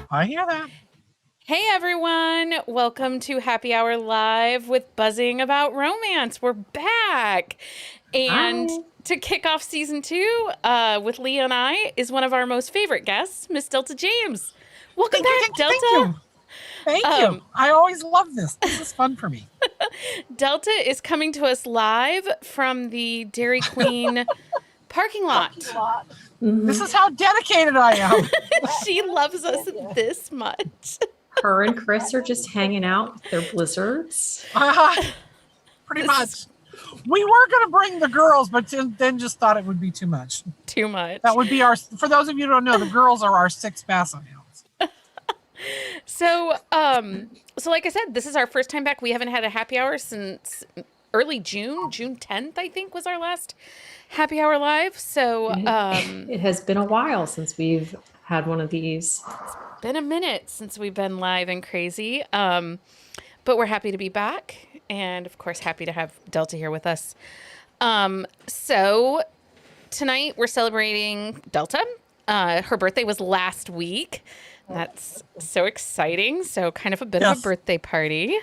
I hear that. Hey everyone, welcome to Happy Hour Live with Buzzing About Romance. We're back. And Hi. to kick off season 2 with Leah and I is one of our most favorite guests, Miss Delta James. Welcome Thank you, back, thank you, Delta. thank you. Thank you. I always love this. This is fun for me. Delta is coming to us live from the Dairy Queen parking lot. This is how dedicated I am. She loves us this much. Her and Chris are just hanging out with their blizzards. Pretty much. We were going to bring the girls, but then just thought it would be too much. Too much. That would be for those of you who don't know, the girls are our 6 Basset Hounds. So like I said, this is our first time back. We haven't had a happy hour since early June. June 10th, I think, was our last happy hour live. So it has been a while since we've had one of these. It's been a minute since we've been live and crazy. But we're happy to be back. And of course, happy to have Delta here with us. So tonight we're celebrating Delta. Her birthday was last week. That's so exciting. So kind of a bit of a birthday party.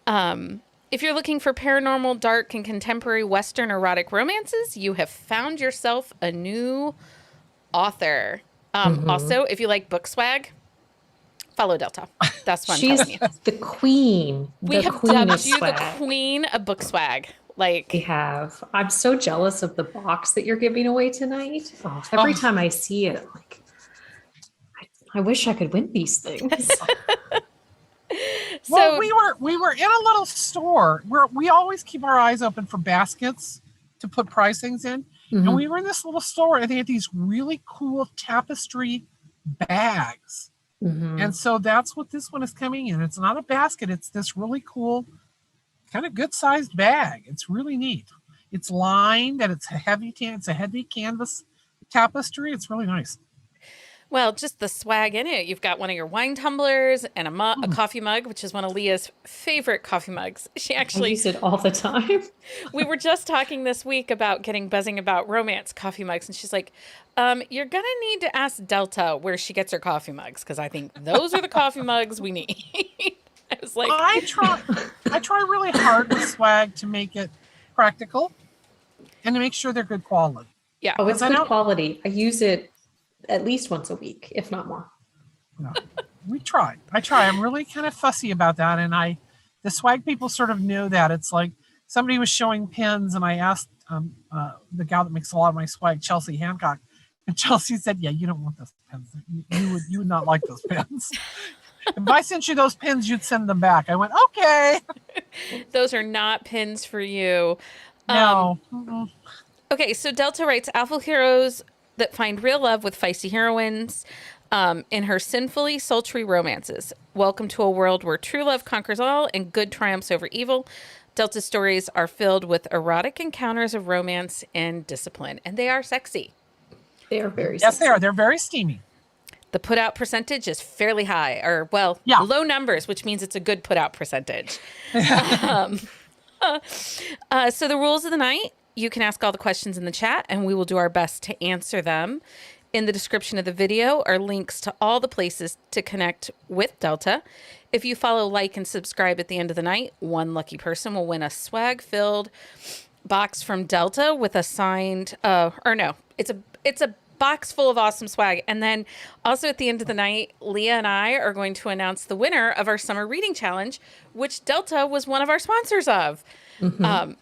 If you're looking for paranormal, dark, and contemporary Western erotic romances, you have found yourself a new author. Also, if you like book swag, follow Delta. That's what I'm telling you. She's the queen. We have dubbed you the queen of book swag. We have. I'm so jealous of the box that you're giving away tonight. Every time I see it, I wish I could win these things. Well, we were in a little store where we always keep our eyes open for baskets to put pricings in. Mm-hmm. And we were in this little store and they had these really cool tapestry bags. Mm-hmm. And so that's what this one is coming in. It's not a basket. It's this really cool, kind of good sized bag. It's really neat. It's lined and it's a heavy canvas tapestry. It's really nice. Well, just the swag in it. You've got one of your wine tumblers and a coffee mug, which is one of Leah's favorite coffee mugs. She actually I use it all the time. We were just talking this week about getting Buzzing About Romance coffee mugs. And she's like, you're going to need to ask Delta where she gets her coffee mugs, because I think those are the coffee mugs we need. I was like, I try really hard with swag to make it practical and to make sure they're good quality. Yeah. Oh, it's good quality. I use it at least once a week, if not more. No, we try. I try. I'm really kind of fussy about that. And the swag people sort of know that. It's like somebody was showing pins and I asked the gal that makes a lot of my swag, Chelsea Hancock. And Chelsea said, yeah, you don't want those pins. You would not like those pins. If I sent you those pins, you'd send them back. I went, okay. Those are not pins for you. No. Okay, so Delta writes alpha heroes that find real love with feisty heroines in her sinfully sultry romances. Welcome to a world where true love conquers all and good triumphs over evil. Delta's stories are filled with erotic encounters of romance and discipline, and they are sexy. They are very sexy. Yes, they are. They're They're very steamy. The put-out percentage is fairly high, or, low numbers, which means it's a good put-out percentage. So the rules of the night: you can ask all the questions in the chat, and we will do our best to answer them. In the description of the video are links to all the places to connect with Delta. If you follow, like, and subscribe at the end of the night, one lucky person will win a swag-filled box from Delta with a signed, it's a box full of awesome swag. And then also at the end of the night, Leah and I are going to announce the winner of our summer reading challenge, which Delta was one of our sponsors of. Mm-hmm.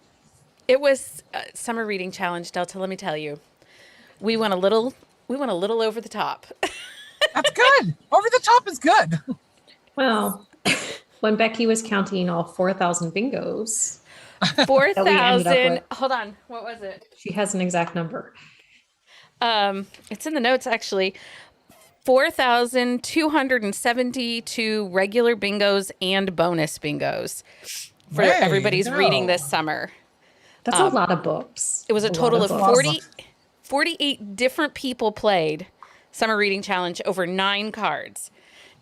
It was a summer reading challenge, Delta. Let me tell you, we went a little over the top. That's good. Over the top is good. Well, when Becky was counting all 4,000 bingos, 4,000. Hold on. What was it? She has an exact number. It's in the notes, actually. 4,272 regular bingos and bonus bingos for everybody's reading this summer. That's a lot of books. It was a total of 48 different people played Summer Reading Challenge over 9 cards.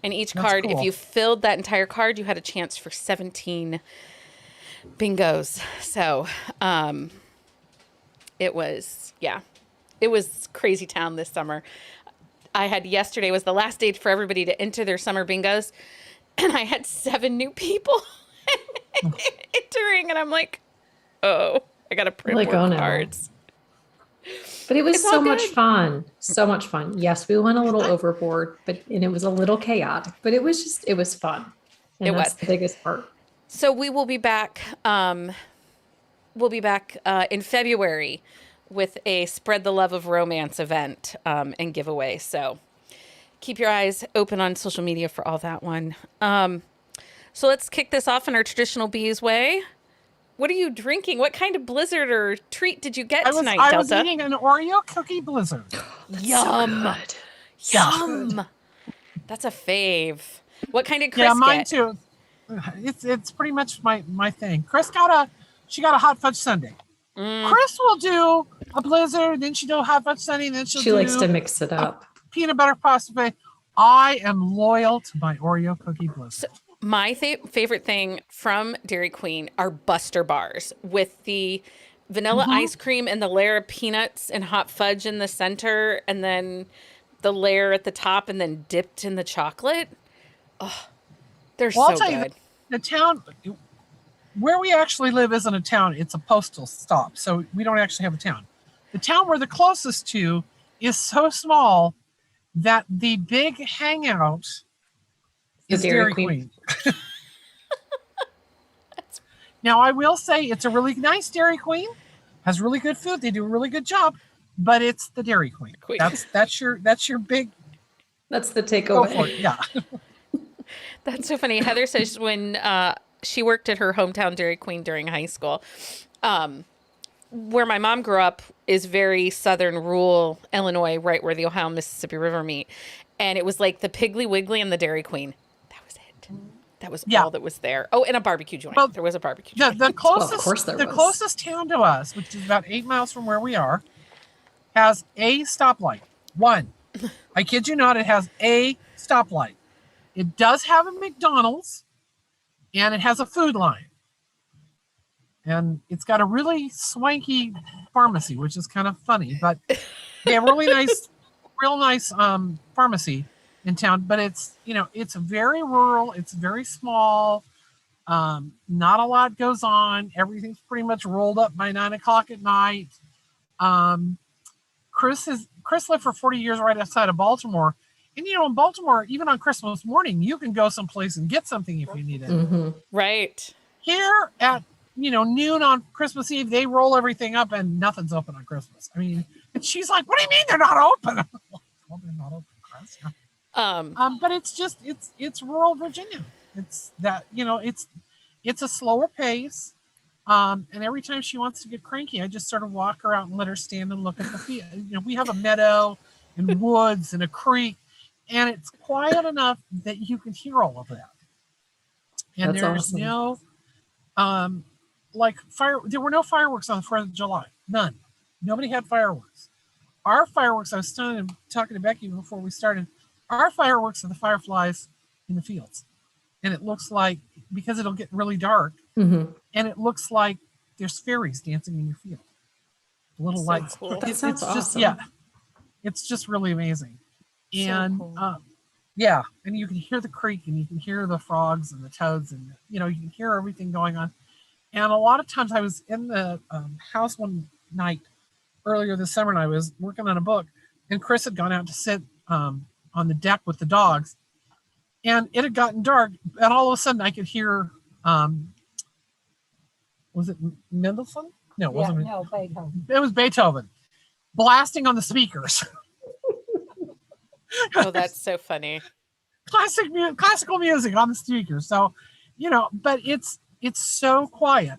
And each card, if you filled that entire card, you had a chance for 17 bingos. So it was crazy town this summer. I had yesterday was the last day for everybody to enter their summer bingos, and I had 7 new people entering, and I'm like, oh, I got to print Like, more oh, no. cards. But it was It's so all much good. fun. So much fun. Yes, we went a little overboard, and it was a little chaotic, but it was fun. And It that's was. the biggest part. So we will be back. In February with a Spread the Love of Romance event and giveaway. So keep your eyes open on social media for all that one. So let's kick this off in our traditional Bees way. What are you drinking? What kind of blizzard or treat did you get tonight, Delta? I was eating an Oreo cookie blizzard. Yum. So good. Yum. That's a fave. What kind did Chris Yeah, mine get? too. It's pretty much my thing. Chris got a hot fudge sundae. Chris will do a blizzard, then she'll do a hot fudge sundae, then she likes to mix it up. Peanut butter pasta. I am loyal to my Oreo cookie blizzard. So my favorite thing from Dairy Queen are Buster bars with the vanilla ice cream and the layer of peanuts and hot fudge in the center, and then the layer at the top, and then dipped in the chocolate. Oh, they're so good. The town where we actually live isn't a town; it's a postal stop, so we don't actually have a town. The town we're the closest to is so small that the big hangout is Dairy Queen. Now, I will say it's a really nice Dairy Queen, has really good food. They do a really good job, but it's the Dairy Queen. That's your big. That's the takeaway. Go for it. Yeah. That's so funny. Heather says when she worked at her hometown Dairy Queen during high school, where my mom grew up is very southern rural Illinois, right where the Ohio and Mississippi River meet. And it was like the Piggly Wiggly and the Dairy Queen. That was it. That was all that was there. Oh, and a barbecue joint. Well, there was a barbecue joint. The closest town to us, which is about 8 miles from where we are, has a stoplight. One. I kid you not, it has a stoplight. It does have a McDonald's, and it has a Food Line. And it's got a really swanky pharmacy, which is kind of funny, but they have real nice pharmacy in town. But it's very rural. It's very small. Not a lot goes on. Everything's pretty much rolled up by 9 o'clock at night. Chris lived for 40 years right outside of Baltimore. And, in Baltimore, even on Christmas morning, you can go someplace and get something if you need it. Mm-hmm. Right. Here at, noon on Christmas Eve, they roll everything up and nothing's open on Christmas. I mean, and she's like, what do you mean they're not open? Well, they're not open, Chris. But it's rural Virginia. It's that, it's a slower pace. And every time she wants to get cranky, I just sort of walk her out and let her stand and look at the field. We have a meadow and woods and a creek, and it's quiet enough that you can hear all of that. And That's there's awesome. no, there were no fireworks on the 4th of July. None. Nobody had fireworks. Our fireworks, I was talking to Becky before we started, our fireworks are the fireflies in the fields. And it looks like, because it'll get really dark, and it looks like there's fairies dancing in your field. Little lights. Cool. That sounds awesome. It's just really amazing. And cool. And you can hear the creek, and you can hear the frogs and the toads, and you can hear everything going on. And a lot of times I was in the house one night earlier this summer, and I was working on a book, and Chris had gone out to sit on the deck with the dogs, and it had gotten dark, and all of a sudden I could hear, was it Mendelssohn? No, it wasn't. No, Beethoven. It was Beethoven blasting on the speakers. Oh, that's so funny. Classical music on the speakers. So, but it's so quiet.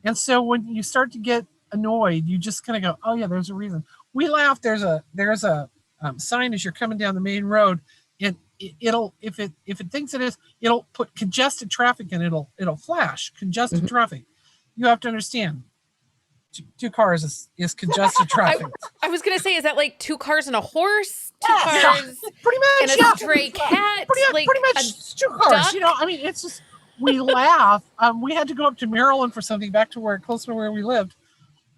And so when you start to get annoyed, you just kind of go, oh yeah, there's a reason. We laugh. There's a sign as you're coming down the main road, and it'll, if it thinks it is, it'll put congested traffic, and it'll flash congested traffic. You have to understand, 2 cars is congested traffic. I was going to say, is that like 2 cars and a horse? 2 Yeah, cars pretty much, and a stray cat? Pretty much 2 cars. duck? It's just, we laugh. We had to go up to Maryland for something, back to close to where we lived.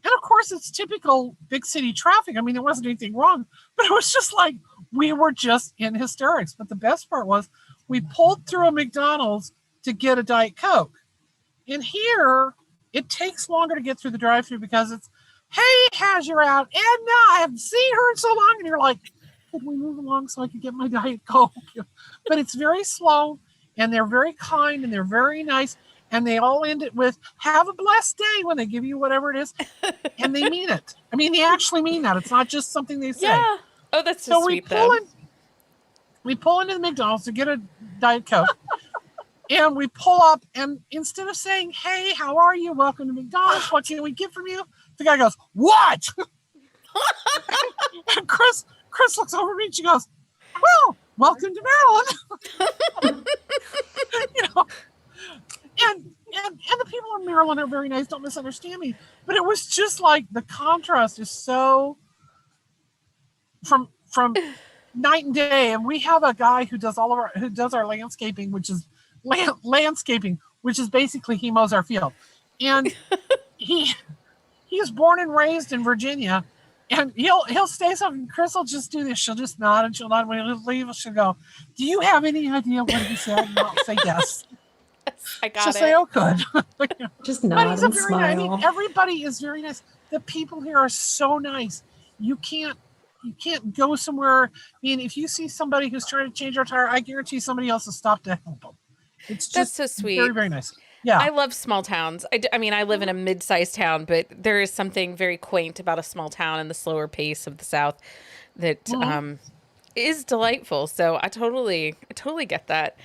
And of course, it's typical big city traffic. I mean, there wasn't anything wrong, but it was just like we were just in hysterics. But the best part was we pulled through a McDonald's to get a Diet Coke. And here, it takes longer to get through the drive-thru because it's, hey, how's your out? Edna, I haven't seen her in so long. And you're like, could we move along so I could get my Diet Coke? But it's very slow, and they're very kind, and they're very nice. And they all end it with, have a blessed day when they give you whatever it is. And they mean it. I mean, they actually mean that. It's not just something they say. Yeah. Oh, that's so sweet, we pull into the McDonald's to get a Diet Coke. And we pull up, and instead of saying, hey, how are you? Welcome to McDonald's. What can we get from you? The guy goes, what? And Chris looks over at me and she goes, well, welcome to Maryland. And the people in Maryland are very nice. Don't misunderstand me. But it was just like the contrast is so from night and day. And we have a guy who does our landscaping, which is basically he mows our field. And he is born and raised in Virginia. And he'll say something. Chris will just do this. She'll just nod and she'll nod. When he'll leave, she'll go, do you have any idea what he said? And I'll say yes. I got She'll say, oh, good. Just nod and smile. I mean, everybody is very nice. The people here are so nice. You can't go somewhere. I mean, if you see somebody who's trying to change our tire, I guarantee somebody else will stop to help them. It's just that's so sweet. Very, very nice. Yeah. I love small towns. I mean, I live in a mid-sized town, but there is something very quaint about a small town and the slower pace of the South that is delightful. So I totally get that.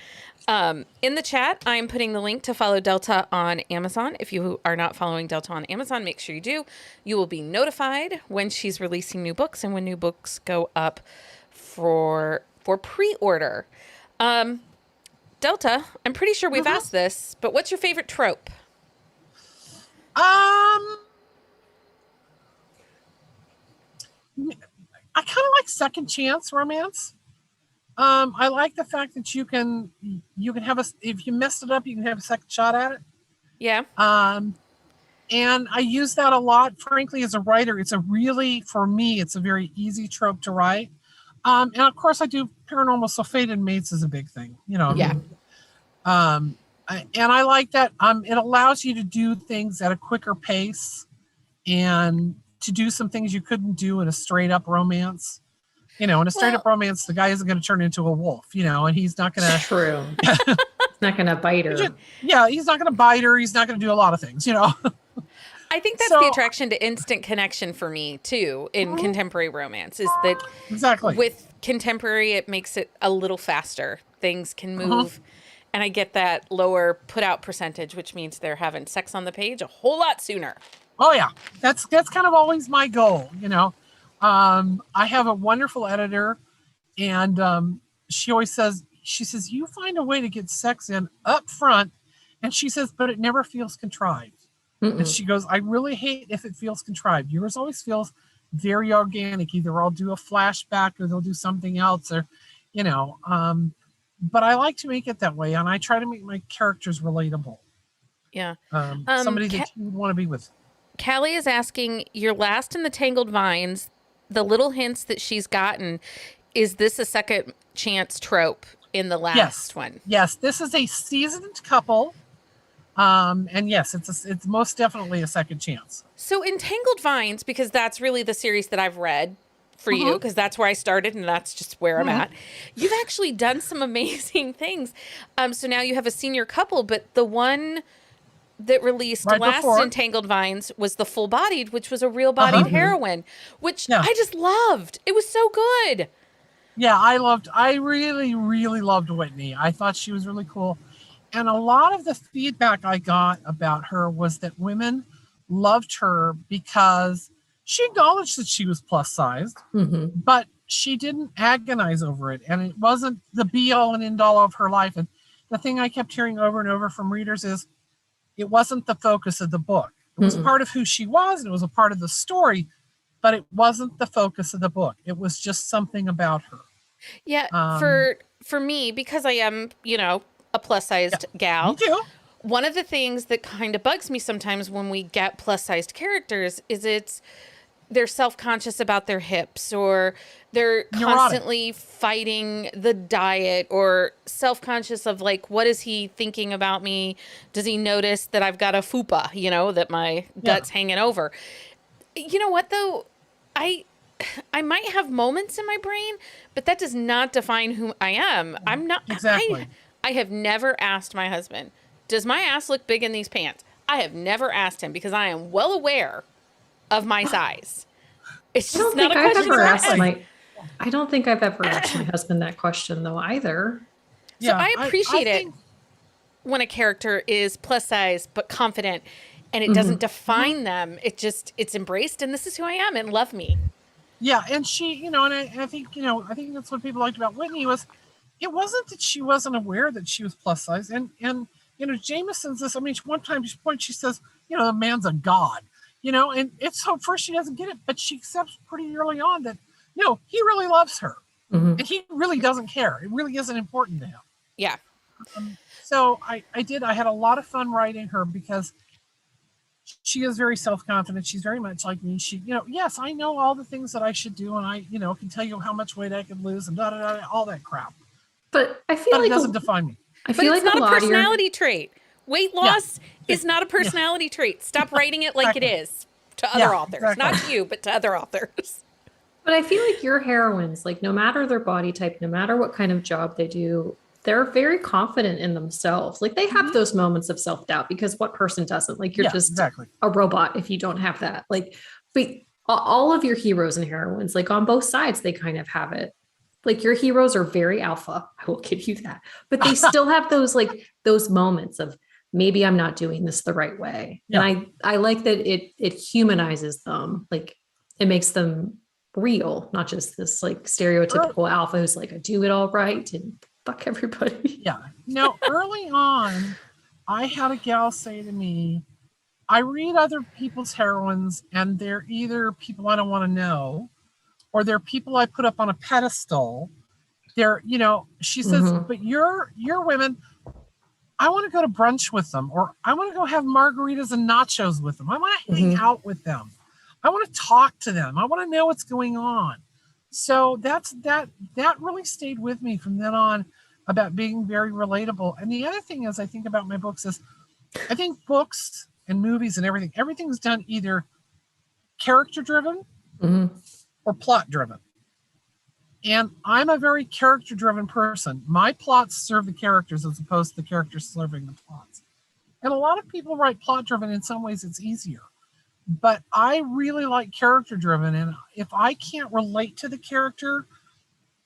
In the chat, I'm putting the link to follow Delta on Amazon. If you are not following Delta on Amazon, make sure you do. You will be notified when she's releasing new books and when new books go up for pre-order. Delta, I'm pretty sure we've asked this, but what's your favorite trope? I kind of like second chance romance. I like the fact that you can have if you messed it up, you can have a second shot at it. Yeah. And I use that a lot. Frankly, as a writer, for me, it's a very easy trope to write. And of course I do paranormal, so fated mates is a big thing, Yeah. And I like that. It allows you to do things at a quicker pace and to do some things you couldn't do in a straight up romance. In a straight up romance, the guy isn't going to turn into a wolf, and he's not going to. True. He's not going to bite her. He's not going to bite her. He's not going to do a lot of things, I think that's the attraction to instant connection for me too in contemporary romance is that exactly with contemporary, it makes it a little faster. Things can move. And I get that lower put out percentage, which means they're having sex on the page a whole lot sooner. Oh yeah. That's kind of always my goal. I have a wonderful editor and she always says, you find a way to get sex in up front. And she says, but it never feels contrived. And she goes, I really hate if it feels contrived. Yours always feels very organic. Either I'll do a flashback or they'll do something else or, but I like to make it that way. And I try to make my characters relatable. Yeah. Somebody that you would want to be with. Callie is asking, you're last in the Tangled Vines. The little hints that she's gotten, is this a second chance trope in the last one? Yes, this is a seasoned couple. And yes, it's most definitely a second chance. So in Tangled Vines, because that's really the series that I've read for you, because that's where I started and that's just where I'm at. You've actually done some amazing things. So now you have a senior couple, but the one that released last in Tangled Vines was the Full Bodied, which was a real bodied heroine, which I just loved. It was so good. Yeah, I really, really loved Whitney. I thought she was really cool. And a lot of the feedback I got about her was that women loved her because she acknowledged that she was plus sized, but she didn't agonize over it. And it wasn't the be all and end all of her life. And the thing I kept hearing over and over from readers is it wasn't the focus of the book. It was part of who she was and it was a part of the story, but it wasn't the focus of the book. It was just something about her. Yeah. For me, because I am, a plus sized gal. Me too. one of the things that kind of bugs me sometimes when we get plus-sized characters is they're self-conscious about their hips, or they're constantly fighting the diet, or self-conscious of like, what is he thinking about me? Does he notice that I've got a fupa, that my gut's hanging over? You know what though? I might have moments in my brain, but that does not define who I am. I'm not exactly. I have never asked my husband, does my ass look big in these pants? I have never asked him because I am well aware of my size. It's just not a question. I don't think I've ever asked my husband that question though either. So yeah, I appreciate it when a character is plus size but confident, and it doesn't define them. It's embraced, and this is who I am, and love me. Yeah, and she, and I think, I think that's what people liked about Whitney was, it wasn't that she wasn't aware that she was plus size, and Jameson's this. I mean, one point she says, the man's a god. And it's so first she doesn't get it, but she accepts pretty early on that, no, he really loves her. And he really doesn't care. It really isn't important to him. Yeah. So I had a lot of fun writing her because she is very self-confident. She's very much like me. She, yes, I know all the things that I should do. And I, can tell you how much weight I can lose and all that crap. But I feel like it doesn't define me. I feel like it's not a personality trait. Weight loss is not a personality trait. Stop writing it like it is to other authors. Exactly. Not to you, but to other authors. But I feel like your heroines, like no matter their body type, no matter what kind of job they do, they're very confident in themselves. Like they have those moments of self-doubt because what person doesn't? Like you're just a robot if you don't have that. Like, but all of your heroes and heroines, like on both sides, they kind of have it. Like your heroes are very alpha. I will give you that. But they still have those moments of, maybe I'm not doing this the right way. Yeah. And I like that it humanizes them. Like it makes them real, not just this like stereotypical alpha who's like, I do it all right and fuck everybody. Yeah. No, early on, I had a gal say to me, I read other people's heroines and they're either people I don't want to know, or they're people I put up on a pedestal. They're, she says, but your women, I want to go to brunch with them, or I want to go have margaritas and nachos with them. I want to hang out with them. I want to talk to them. I want to know what's going on. So that really stayed with me from then on about being very relatable. And the other thing is I think about my books is I think books and movies and everything's done either character driven or plot driven. And I'm a very character driven person. My plots serve the characters as opposed to the characters serving the plots. And a lot of people write plot driven. In some ways it's easier, but I really like character driven. And if I can't relate to the character,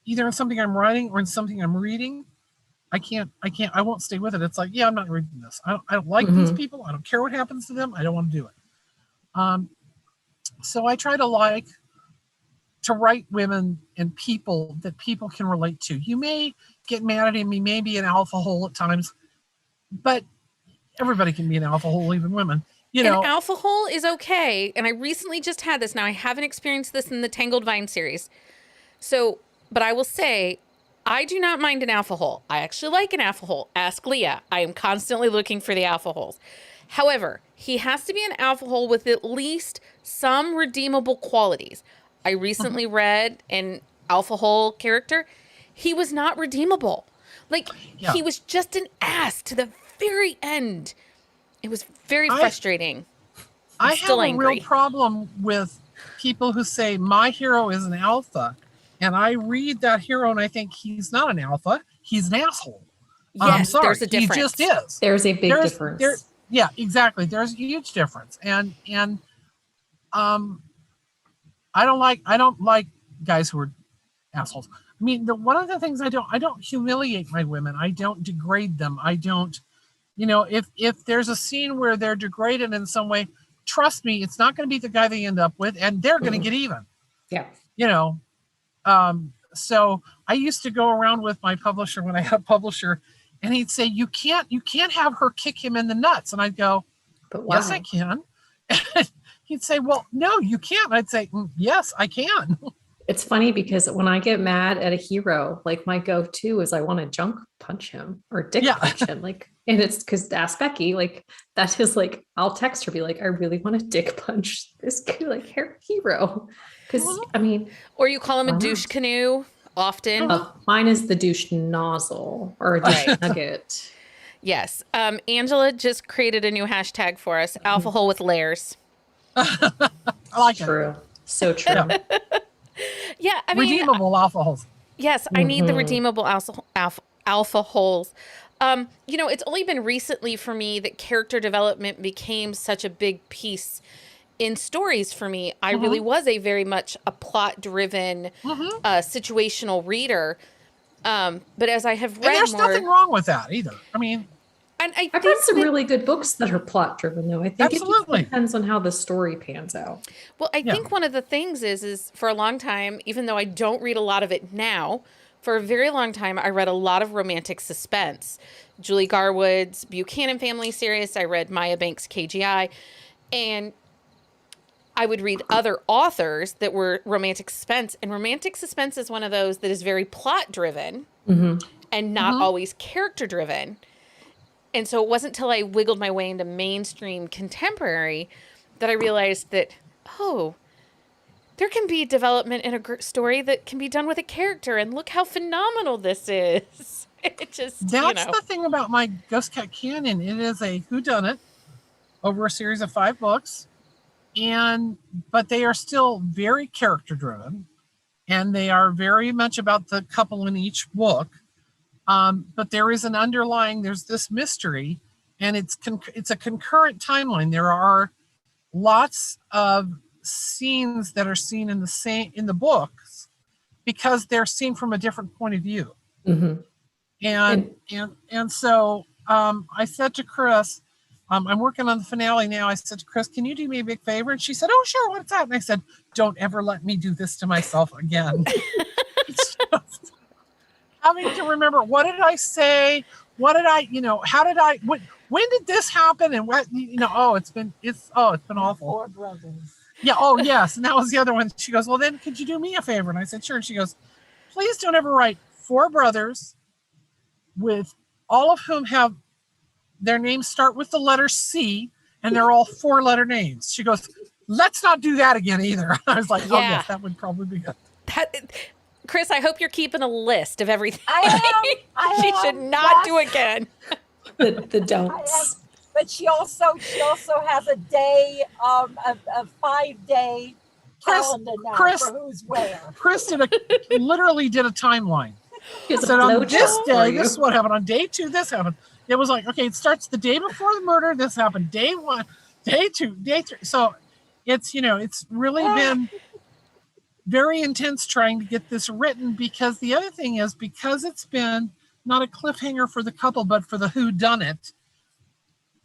either in something I'm writing or in something I'm reading, I won't stay with it. It's like, I'm not reading this. I don't like these people. I don't care what happens to them. I don't want to do it. So I try to write women and people that people can relate to. You may get mad at him. He may be an alpha hole at times, but everybody can be an alpha hole, even women. An alpha hole is okay. And I recently just had this. Now, I haven't experienced this in the Tangled Vines series. So, but I will say, I do not mind an alpha hole. I actually like an alpha hole. Ask Leah. I am constantly looking for the alpha holes. However, he has to be an alpha hole with at least some redeemable qualities. I recently read an alpha hole character. He was not redeemable. Like, he was just an ass to the very end. It was very frustrating. I have a real problem with people who say my hero is an alpha, and I read that hero and I think he's not an alpha. He's an asshole. Yes, there's a difference. He just is. There's a big difference. Yeah, exactly. There's a huge difference. And I don't like guys who are assholes. I mean, one of the things I don't humiliate my women. I don't degrade them. I don't, if there's a scene where they're degraded in some way, trust me, it's not going to be the guy they end up with, and they're going to get even. Yeah. So I used to go around with my publisher when I had a publisher, and he'd say, you can't have her kick him in the nuts. And I'd go, but yes, I can. He'd say, well, no, you can't. I'd say, yes, I can. It's funny because when I get mad at a hero, like my go-to is I want to junk punch him or dick punch him. Like, and it's because ask Becky, like that is like, I'll text her, be like, I really want to dick punch this like hero. Because I mean, or you call him a douche canoe often. Mine is the douche nozzle or a douche nugget. Yes. Angela just created a new hashtag for us, alpha hole with layers. I like true. it. So true. Yeah, I mean, redeemable alpha holes. Yes, I need the redeemable alpha holes. It's only been recently for me that character development became such a big piece in stories for me. I really was a very much a plot-driven, situational reader. But as I have read there's nothing wrong with that either. I mean, and I've read some really good books that are plot driven, though. I think absolutely. It depends on how the story pans out. Well, I think one of the things is for a long time, even though I don't read a lot of it now, for a very long time, I read a lot of romantic suspense. Julie Garwood's Buchanan Family series. I read Maya Banks' KGI. And I would read other authors that were romantic suspense. And romantic suspense is one of those that is very plot driven and not always character driven. And so it wasn't until I wiggled my way into mainstream contemporary that I realized that, there can be development in a story that can be done with a character. And look how phenomenal this is. It just, That's the thing about my Ghost Cat Canon. It is a whodunit over a series of 5 books. But they are still very character driven. And they are very much about the couple in each book. But there is there's this mystery, and it's a concurrent timeline. There are lots of scenes that are seen in the books because they're seen from a different point of view. And so I said to Chris, I'm working on the finale now. I said to Chris, can you do me a big favor? And she said, oh, sure. What's that? And I said, don't ever let me do this to myself again. It's just having to remember, what did I say? What did I, how did I, when did this happen? And what, it's been awful. 4 brothers. Yeah. Oh, yes. And that was the other one. She goes, well, then could you do me a favor? And I said, sure. And she goes, please don't ever write 4 brothers with all of whom have their names start with the letter C and they're all 4-letter names. She goes, let's not do that again either. I was like, oh, yes, that would probably be good. Chris, I hope you're keeping a list of everything. I am. She should not do again. The don'ts. But she also has a day, a 5-day calendar now for who's where. Chris literally did a timeline. So on this day, this is what happened. On day 2, this happened. It was like, okay, it starts the day before the murder. This happened. Day 1, day 2, day 3. So it's, it's really been very intense trying to get this written, because the other thing is, because it's been not a cliffhanger for the couple, but for the whodunit,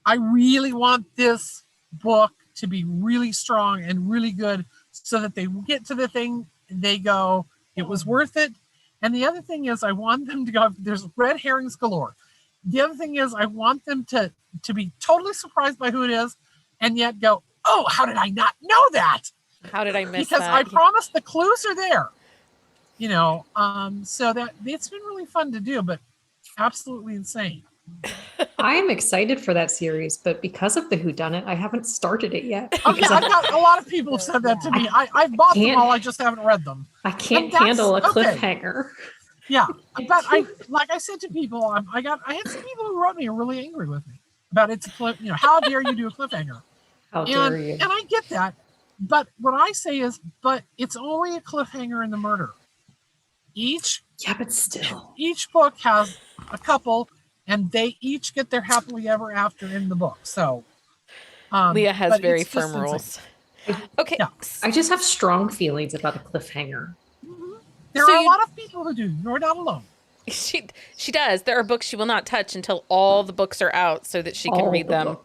I really want this book to be really strong and really good so that they get to the thing, they go, it was worth it. And the other thing is, I want them to go, there's red herrings galore. The other thing is, I want them to be totally surprised by who it is and yet go, oh, how did I not know that? How did I miss because that? I promise the clues are there. So that it's been really fun to do, but absolutely insane. I am excited for that series, but because of the whodunit, I haven't started it yet. Okay, I've got a lot of people have said that to me. I've bought them all, I just haven't read them. I can't handle a cliffhanger. Yeah, but like I said to people, I had some people who wrote me are really angry with me about it's a cliff. How dare you do a cliffhanger? How dare you? And I get that, but what I say is, but it's only a cliffhanger in the murder. But still, each book has a couple, and they each get their happily ever after in the book. So Leah has very firm rules. Okay, yeah. I just have strong feelings about a cliffhanger. There are a lot of people who do. You're not alone. She does. There are books she will not touch until all the books are out, so that she can read them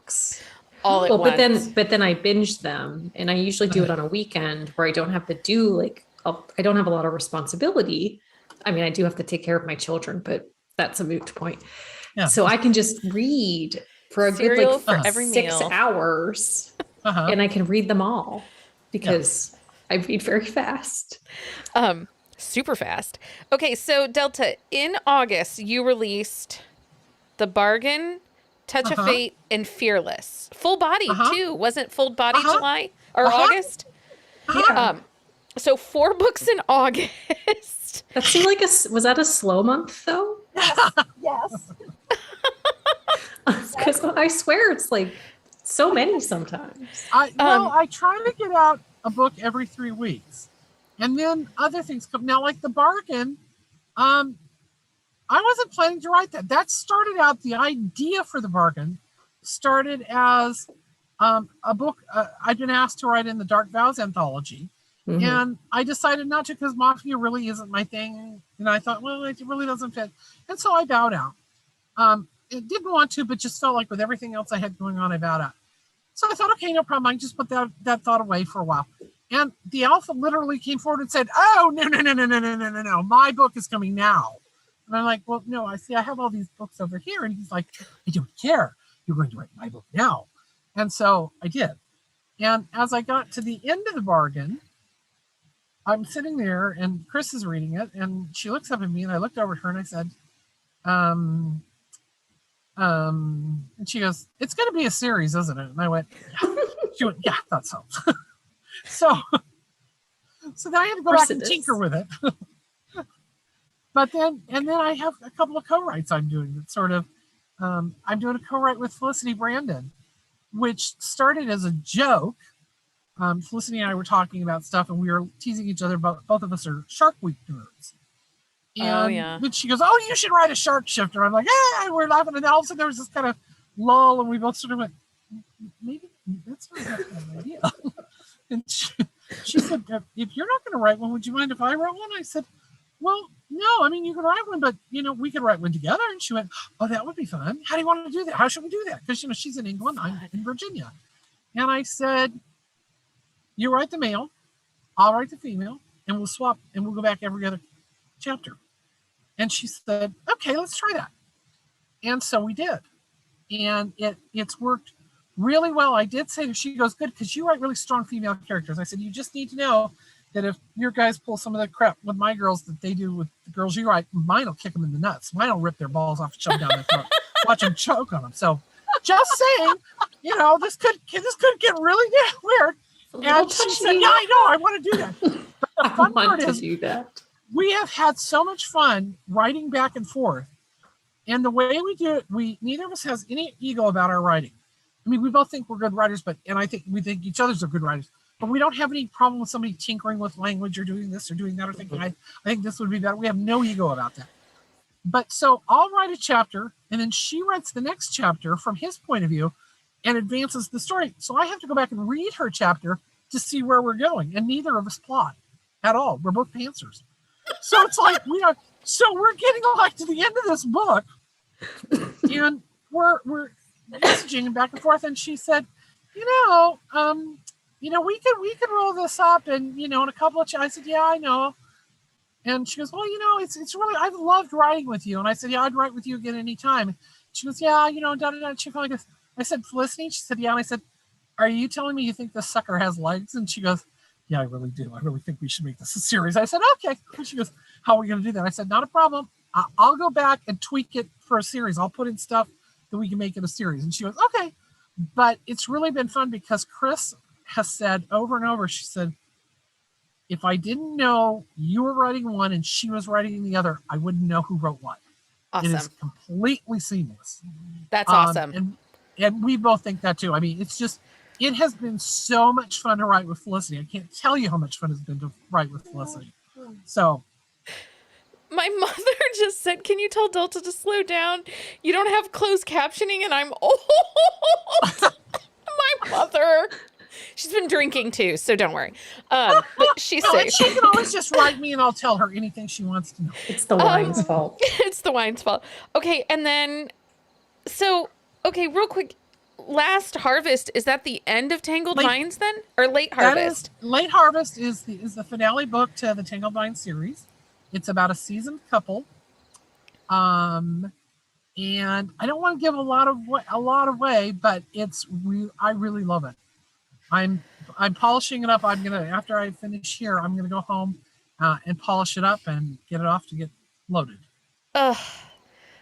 all at once. But then I binge them, and I usually do it on a weekend where I don't have to do I don't have a lot of responsibility. I mean, I do have to take care of my children, but that's a moot point. Yeah. So I can just read for a good for every 6 hours, and I can read them all because I read very fast. Super fast. Okay, so Delta, in August, you released The Bargain, Touch of Fate, and Fearless. Full body, too. Wasn't Full Body July or August? Yeah. So 4 books in August. That seemed like was that a slow month though? Yes. Because I swear it's like so many sometimes. I try to get out a book every 3 weeks. And then other things come. Now, like The Bargain, I wasn't planning to write that. That started out, the idea for The Bargain started as a book I'd been asked to write in the Dark Vows anthology. Mm-hmm. And I decided not to because Mafia really isn't my thing. And I thought, well, it really doesn't fit. And so I bowed out. It didn't want to, but just felt like with everything else I had going on, I bowed out. So I thought, okay, no problem. I can just put that thought away for a while. And the alpha literally came forward and said, oh, no. My book is coming now. And I'm like, well, no, I have all these books over here. And he's like, I don't care. You're going to write my book now. And so I did. And as I got to the end of The Bargain, I'm sitting there and Chris is reading it. And she looks up at me and I looked over at her and I said, and she goes, it's going to be a series, isn't it? And I went, yeah. She went, yeah, I thought so. So then I had to go back and tinker with it. But then I have a couple of co-writes I'm doing that sort of, I'm doing a co-write with Felicity Brandon, which started as a joke. Felicity and I were talking about stuff and we were teasing each other about both of us are Shark Week nerds. And then she goes, oh, you should write a shark shifter. I'm like, yeah, we're laughing. And then all of a sudden there was this kind of lull and we both sort of went, maybe that's not a bad idea. And she said, if you're not going to write one, would you mind if I wrote one? I said, well, no, I mean, you can write one, but, we could write one together. And she went, oh, that would be fun. How do you want to do that? How should we do that? Because, she's in England, I'm in Virginia. And I said, you write the male, I'll write the female, and we'll swap, and we'll go back every other chapter. And she said, okay, let's try that. And so we did. And it's worked really well. I did say, she goes, good, because you write really strong female characters. I said, you just need to know that if your guys pull some of the crap with my girls that they do with the girls you write, mine will kick them in the nuts. Mine will rip their balls off and shove them down their throat. Watch them choke on them. So just saying, this could get really weird. And she said, yeah, I know, I want to do that. But the fun part is we have had so much fun writing back and forth. And the way we do it, neither of us has any ego about our writing. I mean, we both think we're good writers, and I think we think each other's are good writers. But we don't have any problem with somebody tinkering with language or doing this or doing that or thinking, I think this would be better. We have no ego about that. But so I'll write a chapter, and then she writes the next chapter from his point of view and advances the story. So I have to go back and read her chapter to see where we're going. And neither of us plot at all. We're both pantsers. So it's like we're getting like to the end of this book, and we're messaging back and forth. And she said, we could roll this up, and in a couple of. I said, yeah, I know. And she goes, well, it's really, I've loved writing with you. And I said, yeah, I'd write with you again anytime. She goes, yeah, She finally goes, I said, Felicity. She said, yeah. And I said, are you telling me you think this sucker has legs? And she goes, yeah, I really do. I really think we should make this a series. I said, okay. And she goes, how are we going to do that? I said, not a problem. I'll go back and tweak it for a series. I'll put in stuff that we can make it a series. And she goes, okay. But it's really been fun because Chris has said over and over, she said, if I didn't know you were writing one and she was writing the other, I wouldn't know who wrote what. Awesome. It is completely seamless. That's awesome. And we both think that too. I mean, it has been so much fun to write with Felicity. I can't tell you how much fun it's been to write with Felicity. So. My mother just said, can you tell Delta to slow down? You don't have closed captioning and I'm old. My mother. She's been drinking too, so don't worry. But she's safe. She can always just write me and I'll tell her anything she wants to know. It's the wine's fault. It's the wine's fault. Okay, and then, real quick. Last Harvest, is that the end of Tangled Vines then? Or Late Harvest? Late Harvest is the finale book to the Tangled Vines series. It's about a seasoned couple. And I don't want to give a lot away, but I really love it. I'm I'm polishing it up. After I finish here, I'm gonna go home and polish it up and get it off to get loaded.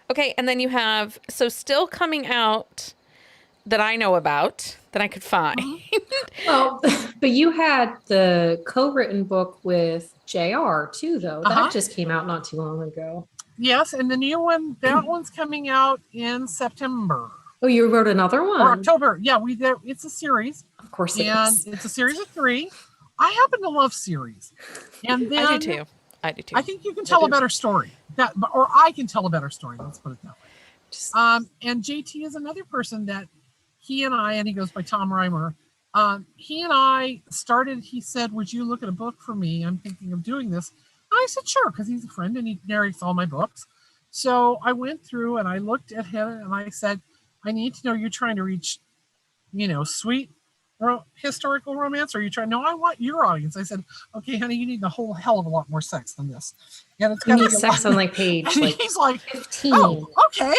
Okay, and then you have still coming out that I know about that I could find. Well, but you had the co-written book with JR too, though. That just came out not too long ago. Yes, and the new one, that one's coming out in September. Oh, you wrote another one? Or October. Yeah, it's a series. Of course it is. And it's a series of 3. I happen to love series. And then I do too. I think you can tell a better story. Or I can tell a better story. Let's put it that way. And JT is another person that he goes by Tom Reimer. He and I started, he said, would you look at a book for me? I'm thinking of doing this. I said, sure, because he's a friend and he narrates all my books. So I went through and I looked at him and I said, I need to know, you're trying to reach, sweet historical romance, or you trying? No, I want your audience. I said, okay, honey, you need a whole hell of a lot more sex than this. And it's going to be sex on page. He's like 15. Oh, okay.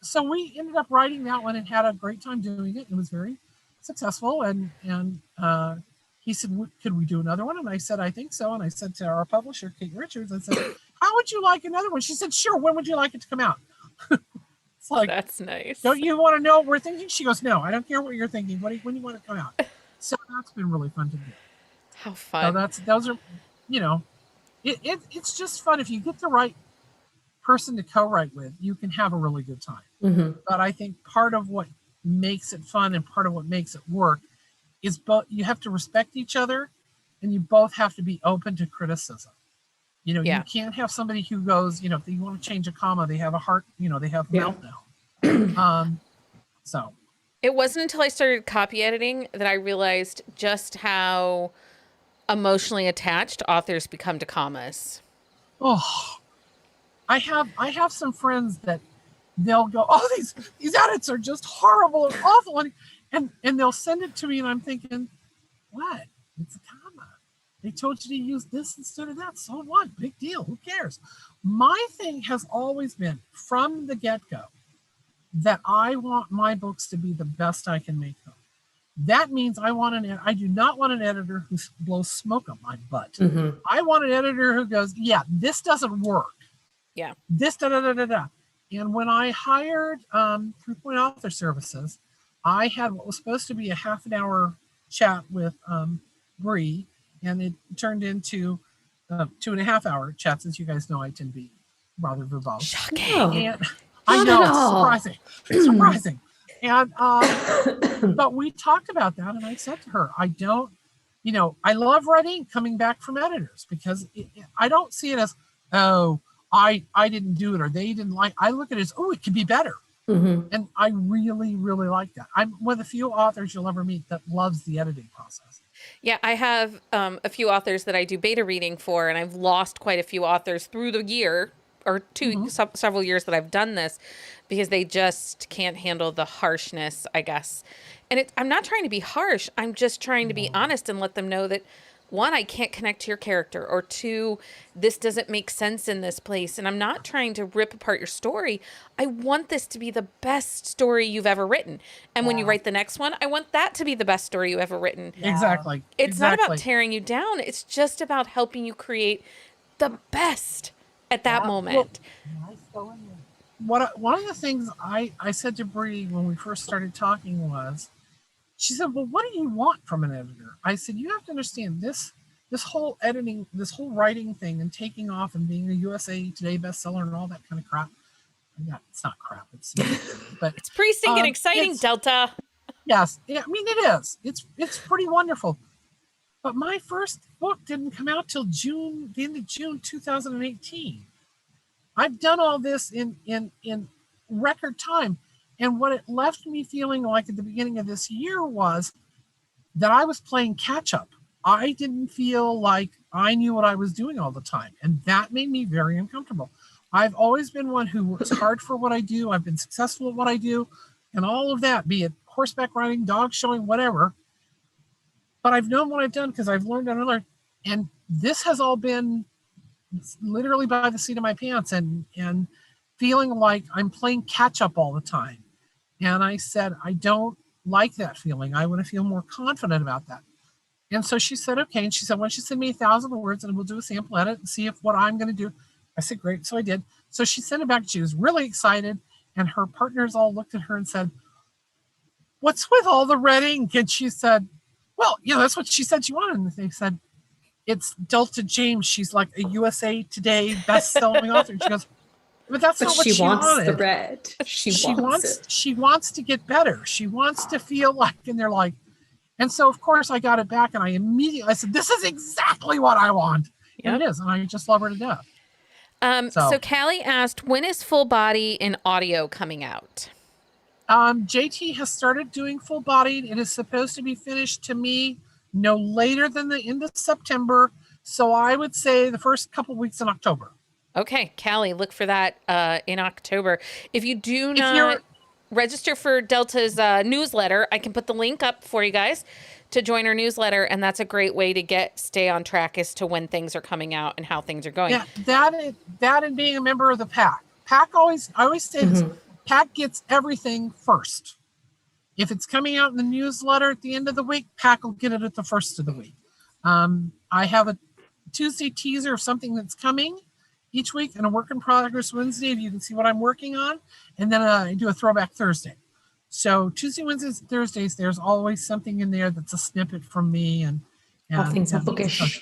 So we ended up writing that one and had a great time doing it. It was very successful. And he said, could we do another one? And I said, I think so. And I said to our publisher, Kate Richards, I said, how would you like another one? She said, sure. When would you like it to come out? It's like, that's nice. Don't you want to know what we're thinking? She goes, no, I don't care what you're thinking. When do you want it to come out? So that's been really fun to do. How fun. So those are, it's just fun. If you get the right person to co-write with, you can have a really good time. Mm-hmm. But I think part of what makes it fun and part of what makes it work is both, you have to respect each other and you both have to be open to criticism. You can't have somebody who goes, if you want to change a comma, they have a heart, they have meltdown. So it wasn't until I started copy editing that I realized just how emotionally attached authors become to commas. Oh, I have some friends that they'll go, oh, these edits are just horrible and awful, and they'll send it to me, and I'm thinking, what? It's a comma. They told you to use this instead of that. So what? Big deal. Who cares? My thing has always been from the get-go that I want my books to be the best I can make them. That means I do not want an editor who blows smoke up my butt. Mm-hmm. I want an editor who goes, yeah, this doesn't work. Yeah. This da-da-da-da-da. And when I hired 3 Point Author Services, I had what was supposed to be a half an hour chat with Bree, and it turned into 2.5 hour chats. As you guys know, I tend to be rather verbose. Shocking. And I know, it's surprising. And but we talked about that, and I said to her, I love writing coming back from editors because I don't see it as, oh, I didn't do it or they didn't like. I look at it as, oh, it could be better. Mm-hmm. And I really, really like that. I'm one of the few authors you'll ever meet that loves the editing process. Yeah, I have a few authors that I do beta reading for, and I've lost quite a few authors through the year or several years that I've done this because they just can't handle the harshness, I guess. And I'm not trying to be harsh. I'm just trying to be honest and let them know that, 1, I can't connect to your character, or 2, this doesn't make sense in this place. And I'm not trying to rip apart your story. I want this to be the best story you've ever written. And when you write the next one, I want that to be the best story you've ever written. Yeah. Exactly. It's not about tearing you down. It's just about helping you create the best at that moment. Well, one of the things I said to Bree when we first started talking was, she said, well, what do you want from an editor? I said, you have to understand this whole editing, this whole writing thing and taking off and being a USA Today bestseller and all that kind of crap. It's not crap. But it's pretty stinking exciting, Delta. Yes. I mean, it is. It's pretty wonderful. But my first book didn't come out till the end of June 2018. I've done all this in record time. And what it left me feeling like at the beginning of this year was that I was playing catch up. I didn't feel like I knew what I was doing all the time. And that made me very uncomfortable. I've always been one who works hard for what I do. I've been successful at what I do and all of that, be it horseback riding, dog showing, whatever. But I've known what I've done because I've learned and learned. And this has all been literally by the seat of my pants and feeling like I'm playing catch up all the time. And I said, I don't like that feeling. I want to feel more confident about that. And so she said, okay. And she said, why don't you send me 1,000 words and we'll do a sample edit and see if what I'm going to do. I said, great. So I did. So she sent it back. She was really excited. And her partners all looked at her and said, what's with all the red ink? And she said, well, that's what she said she wanted. And they said, it's Delta James. She's like a USA Today best-selling author. And she goes, but that's not what she wants wanted. The red. She wants it. She wants to get better. She wants to feel like, and they're like, and so of course I got it back and I said, this is exactly what I want. Yep. And it is. And I just love her to death. So Callie asked, when is Full Body in audio coming out? JT has started doing Full Bodied. It is supposed to be finished to me no later than the end of September. So I would say the first couple weeks in October. Okay, Callie, look for that in October. If you do not register for Delta's newsletter, I can put the link up for you guys to join our newsletter, and that's a great way to stay on track as to when things are coming out and how things are going. Yeah, that and being a member of the PAC. I always say this. PAC gets everything first. If it's coming out in the newsletter at the end of the week, PAC will get it at the first of the week. I have a Tuesday teaser of something that's coming each week and a work in progress Wednesday, if you can see what I'm working on. And then I do a throwback Thursday. So Tuesday, Wednesdays, Thursdays, there's always something in there that's a snippet from me. And all things bookish.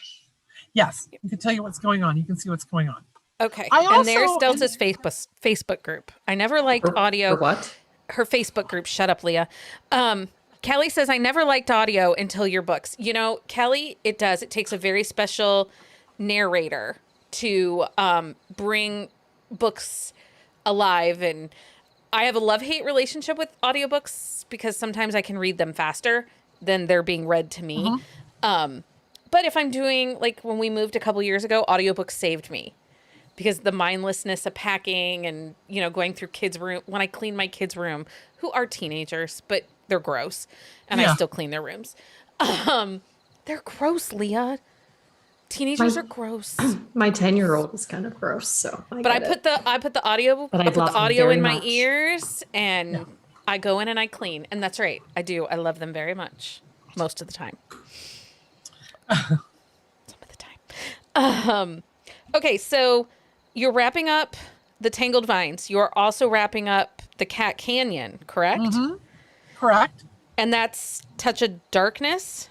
Yes, you can tell you what's going on. You can see what's going on. Okay. And there's Delta's Facebook group. I never liked audio. For what? Her Facebook group. Shut up, Leah. Kelly says, I never liked audio until your books. Kelly, it does. It takes a very special narrator to bring books alive. And I have a love-hate relationship with audiobooks because sometimes I can read them faster than they're being read to me. But if I'm doing, like when we moved a couple years ago, audiobooks saved me because the mindlessness of packing and, going through kids' room. When I clean my kids' room, who are teenagers, but they're gross. And I still clean their rooms. They're gross, Leah. Teenagers are gross. My 10-year-old is kind of gross, so I put the audio in my ears and I go in and I clean. And that's right. I do. I love them very much. Most of the time. Some of the time. Okay, so you're wrapping up the Tangled Vines. You're also wrapping up the Cat Canyon, correct? Correct. And that's Touch of Darkness?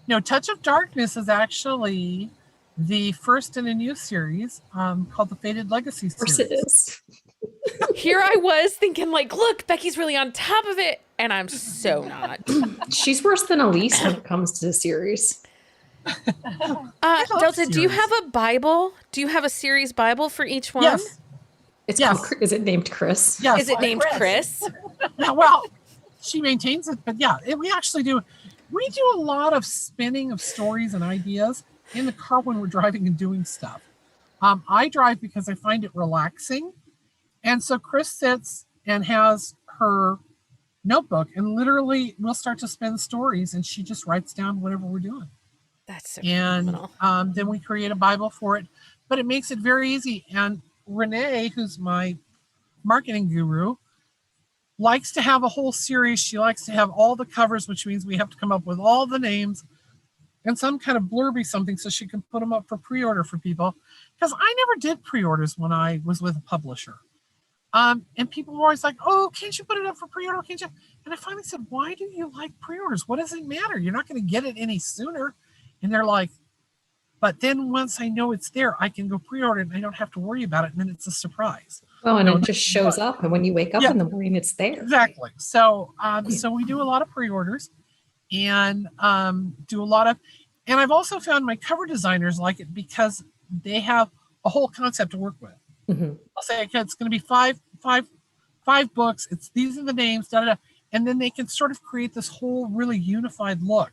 No, Touch of Darkness is actually the first in a new series called the Faded Legacy series. Of course it is. Here I was thinking, like, look, Becky's really on top of it. And I'm so not. She's worse than Elise when it comes to the series. Delta, do you have a Bible? Do you have a series Bible for each one? Yes. Is it named Chris? Yes. Is it named Chris? Yeah, well, she maintains it, but we actually do. We do a lot of spinning of stories and ideas in the car when we're driving and doing stuff. I drive because I find it relaxing. And so Chris sits and has her notebook and literally we'll start to spin stories and she just writes down whatever we're doing. That's so phenomenal. Then we create a Bible for it, but it makes it very easy. And Renee, who's my marketing guru, likes to have a whole series. She likes to have all the covers, which means we have to come up with all the names and some kind of blurby something so she can put them up for pre-order for people. Because I never did pre-orders when I was with a publisher. And people were always like, oh, can't you put it up for pre-order? Can't you? And I finally said, why do you like pre-orders? What does it matter? You're not going to get it any sooner. And they're like, but then once I know it's there, I can go pre-order it and I don't have to worry about it. And then it's a surprise. Oh, and it just shows up. And when you wake up in the morning, it's there. Exactly. So, so we do a lot of pre-orders and do a lot of, and I've also found my cover designers like it because they have a whole concept to work with. I'll say, okay, it's going to be five books. These are the names, and then they can sort of create this whole really unified look.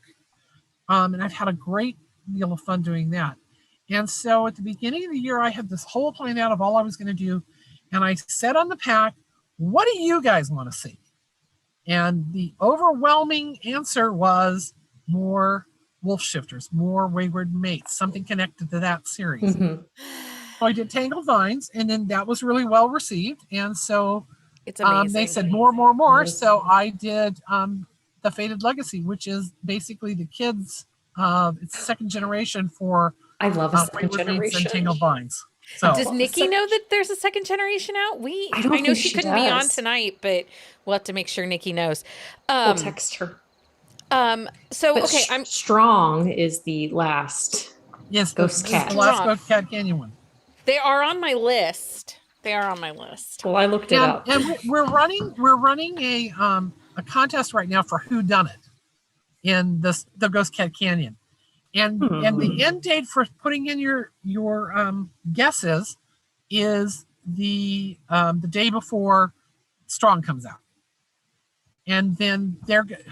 And I've had a great deal of fun doing that. And so at the beginning of the year, I had this whole plan out of all I was going to do. And I said on the pack, what do you guys want to see? And the overwhelming answer was more Wolf Shifters, more Wayward Mates, something connected to that series. So I did Tangled Vines, and then that was really well received. And so it's amazing. they said more. So I did the Fated Legacy, which is basically the kids. It's second generation for I love a second generation and Tangled Vines. So does Nikki know that there's a second generation out? I know she couldn't be on tonight, but we'll have to make sure Nikki knows. We'll text her. I'm Strong is the last. Yes, Ghost Cat. The last Ghost Cat Canyon one. They are on my list. Well, I looked it up. And we're running a contest right now for Who Done It in the Ghost Cat Canyon. And the end date for putting in your guesses is the day before Strong comes out. And then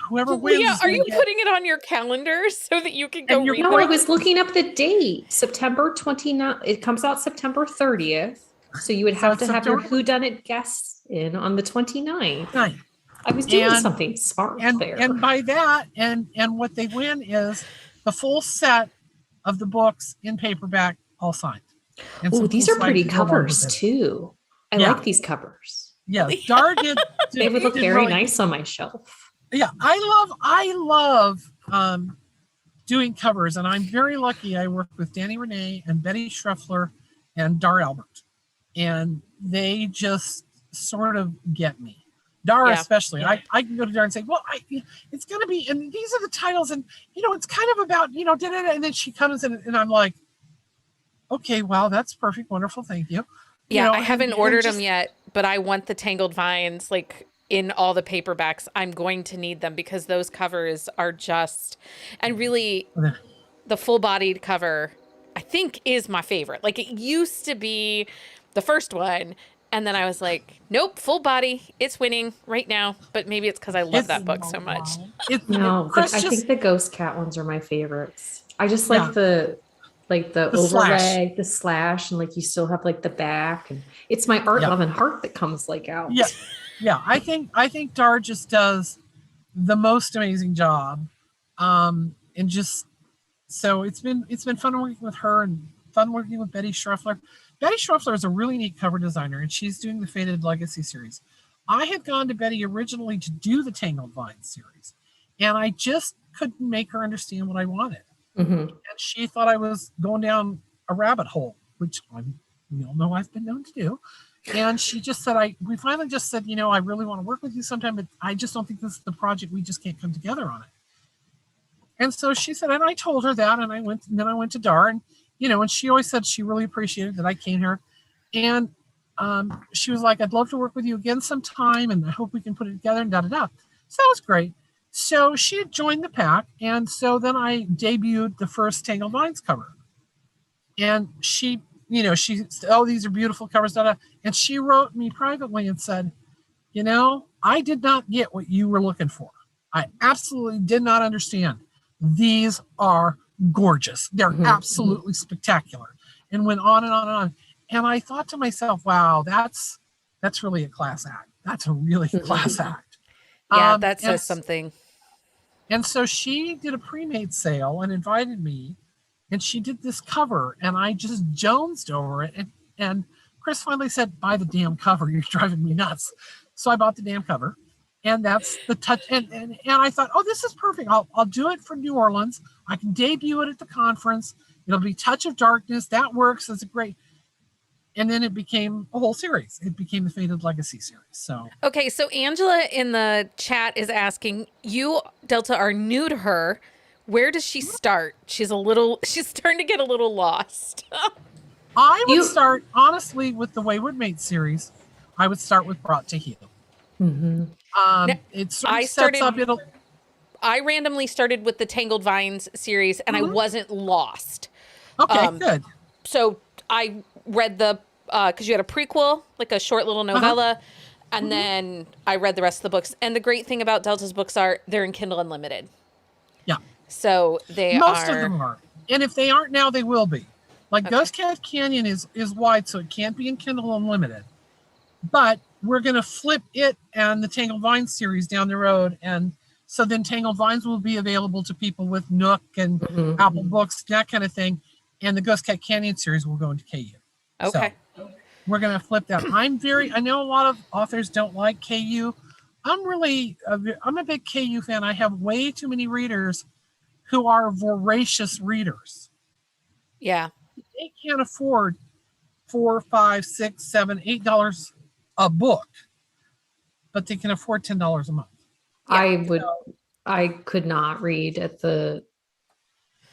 whoever wins. Leah, are you putting it on your calendar so that you can go read it? No, I was looking up the date. September 29th. It comes out September 30th. So you would have to have your whodunit guests in on the 29th. Right. I was doing something smart there. And by that, and what they win is the full set of the books in paperback, all signed. Oh, these are pretty covers too. I like these covers. Yeah, Dar did. They would look very nice on my shelf. Yeah, I love doing covers, and I'm very lucky. I work with Danny Renee and Betty Schruffler and Dar Albert, and they just sort of get me. Dar especially. Yeah. I can go to Dar and say, well, it's going to be, and these are the titles, and it's kind of about and then she comes in, and I'm like, okay, wow, that's perfect, wonderful, thank you. Yeah, I haven't ordered them yet, but I want the Tangled Vines in all the paperbacks. I'm going to need them because those covers are just, and really the full-bodied cover, I think, is my favorite. It used to be the first one, and then I was like, nope, full body, it's winning right now. But maybe it's because I love that book so much. I think the Ghost Cat ones are my favorites. I just like the overlay, the slash, and you still have the back, and it's my art, love, and heart that comes out. Yeah. I think Dar just does the most amazing job, and just so it's been fun working with her and fun working with Betty Schruffler. Betty Schruffler is a really neat cover designer, and she's doing the Fated Legacy series. I had gone to Betty originally to do the Tangled Vines series, and I just couldn't make her understand what I wanted. Mm-hmm. And she thought I was going down a rabbit hole, which we all know I've been known to do. And she just said, we finally just said, I really want to work with you sometime, but I just don't think this is the project. We just can't come together on it. And so she said, and I told her that, and I went to Dar, and and she always said she really appreciated that I came here. And she was like, I'd love to work with you again sometime, and I hope we can put it together, and da-da-da. So that was great. So she had joined the pack, and so then I debuted the first Tangled Vines cover. And she said, oh, these are beautiful covers, da-da. And she wrote me privately and said, I did not get what you were looking for. I absolutely did not understand. These are gorgeous. They're absolutely spectacular. And went on and on and on. And I thought to myself, wow, that's really a class act. That's a really class act. Yeah, that says something. And so she did a pre-made sale and invited me, and she did this cover, and I just jonesed over it. And Chris finally said, buy the damn cover. You're driving me nuts. So I bought the damn cover, and that's the touch. And I thought, oh, this is perfect. I'll do it for New Orleans. I can debut it at the conference. It'll be Touch of Darkness. That works. It's a great. And then it became a whole series. It became the Fated Legacy series. So okay, so Angela in the chat is asking, you, Delta, are new to her. Where does she start? She's starting to get a little lost. I would start, honestly, with the Wayward Mate series. I would start with Brought to Heel. Mm-hmm. I randomly started with the Tangled Vines series, and I wasn't lost. Okay, good. So I read because you had a prequel, a short little novella, and then I read the rest of the books. And the great thing about Delta's books are they're in Kindle Unlimited. Yeah. So most of them are. And if they aren't now, they will be. Ghost Cat Canyon is wide, so it can't be in Kindle Unlimited. But we're going to flip it and the Tangled Vines series down the road. And so then Tangled Vines will be available to people with Nook and Apple Books, that kind of thing. And the Ghost Cat Canyon series will go into KU. Okay. So we're going to flip that. I know a lot of authors don't like KU. I'm a big KU fan. I have way too many readers who are voracious readers. Yeah. They can't afford $4, $5, $6, $7, $8 a book, but they can afford $10 a month. Yeah. I could not read at the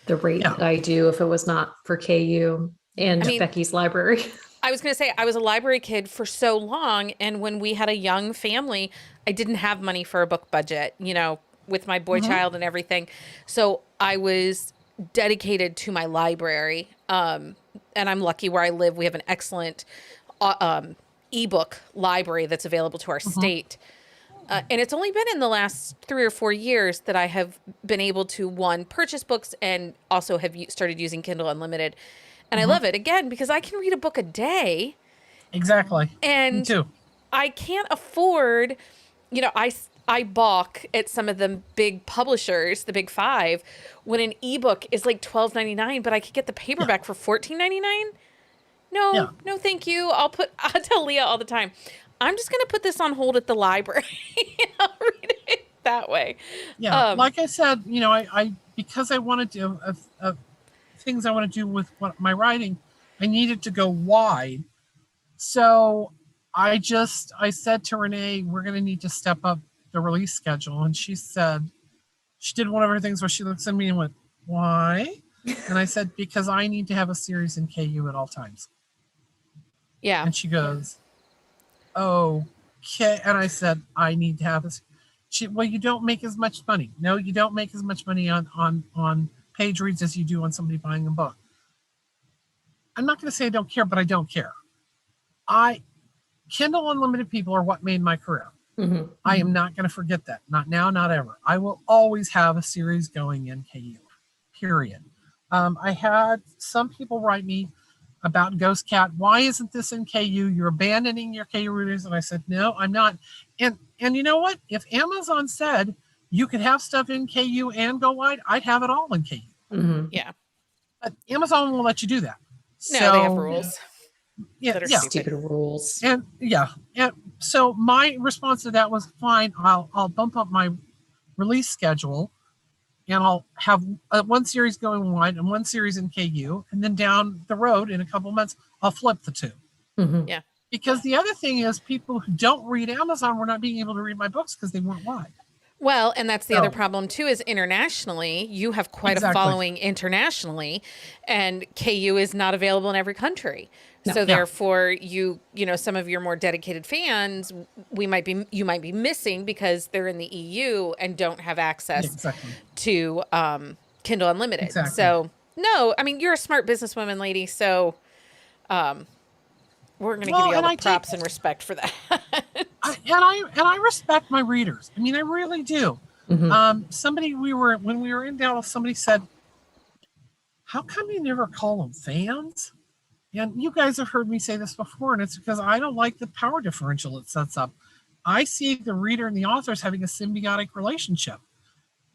rate that I do if it was not for KU and Becky's library. I was going to say, I was a library kid for so long. And when we had a young family, I didn't have money for a book budget, with my boy child and everything. So I was dedicated to my library. And I'm lucky where I live. We have an excellent ebook library that's available to our state. And it's only been in the last 3 or 4 years that I have been able to, one, purchase books and also have started using Kindle Unlimited. And I love it, again, because I can read a book a day. Exactly. And me too. I can't afford, I balk at some of the big publishers, the big 5, when an ebook is like $12.99, but I could get the paperback for $14.99. No, thank you. I'll tell Leah all the time, I'm just going to put this on hold at the library. I'll read it that way. Yeah. Like I said, I because I wanted to things I want to do with my writing, I needed to go wide. So I said to Renee, we're going to need to step up the release schedule. And she said, she did one of her things where she looks at me and went, why? And I said, because I need to have a series in KU at all times. Yeah. And she goes, okay. And I said, I need to have this. Well, you don't make as much money. No, you don't make as much money on page reads as you do on somebody buying a book. I'm not going to say I don't care, but I don't care. Kindle Unlimited people are what made my career. I am not going to forget that. Not now, not ever. I will always have a series going in KU, period. I had some people write me about Ghost Cat. Why isn't this in KU? You're abandoning your KU readers. And I said, no, I'm not. And you know what? If Amazon said you could have stuff in KU and go wide, I'd have it all in KU. Yeah. But Amazon won't let you do that. No, they have rules. That are stupid rules. And so my response to that was, fine, I'll bump up my release schedule, and I'll have one series going wide and one series in KU, and then down the road in a couple months, I'll flip the two. Yeah. Because the other thing is, people who don't read Amazon were not being able to read my books because they weren't wide. Well, and that's the other problem too, is internationally, you have quite a following internationally, and KU is not available in every country. No. So therefore, some of your more dedicated fans, you might be missing because they're in the EU and don't have access to Kindle Unlimited. Exactly. So no, I mean, you're a smart businesswoman, lady. So we're going to give you all the props and respect for that. I respect my readers. I mean, I really do. When we were in Dallas, somebody said, how come you never call them fans? And you guys have heard me say this before, and it's because I don't like the power differential it sets up. I see the reader and the author as having a symbiotic relationship.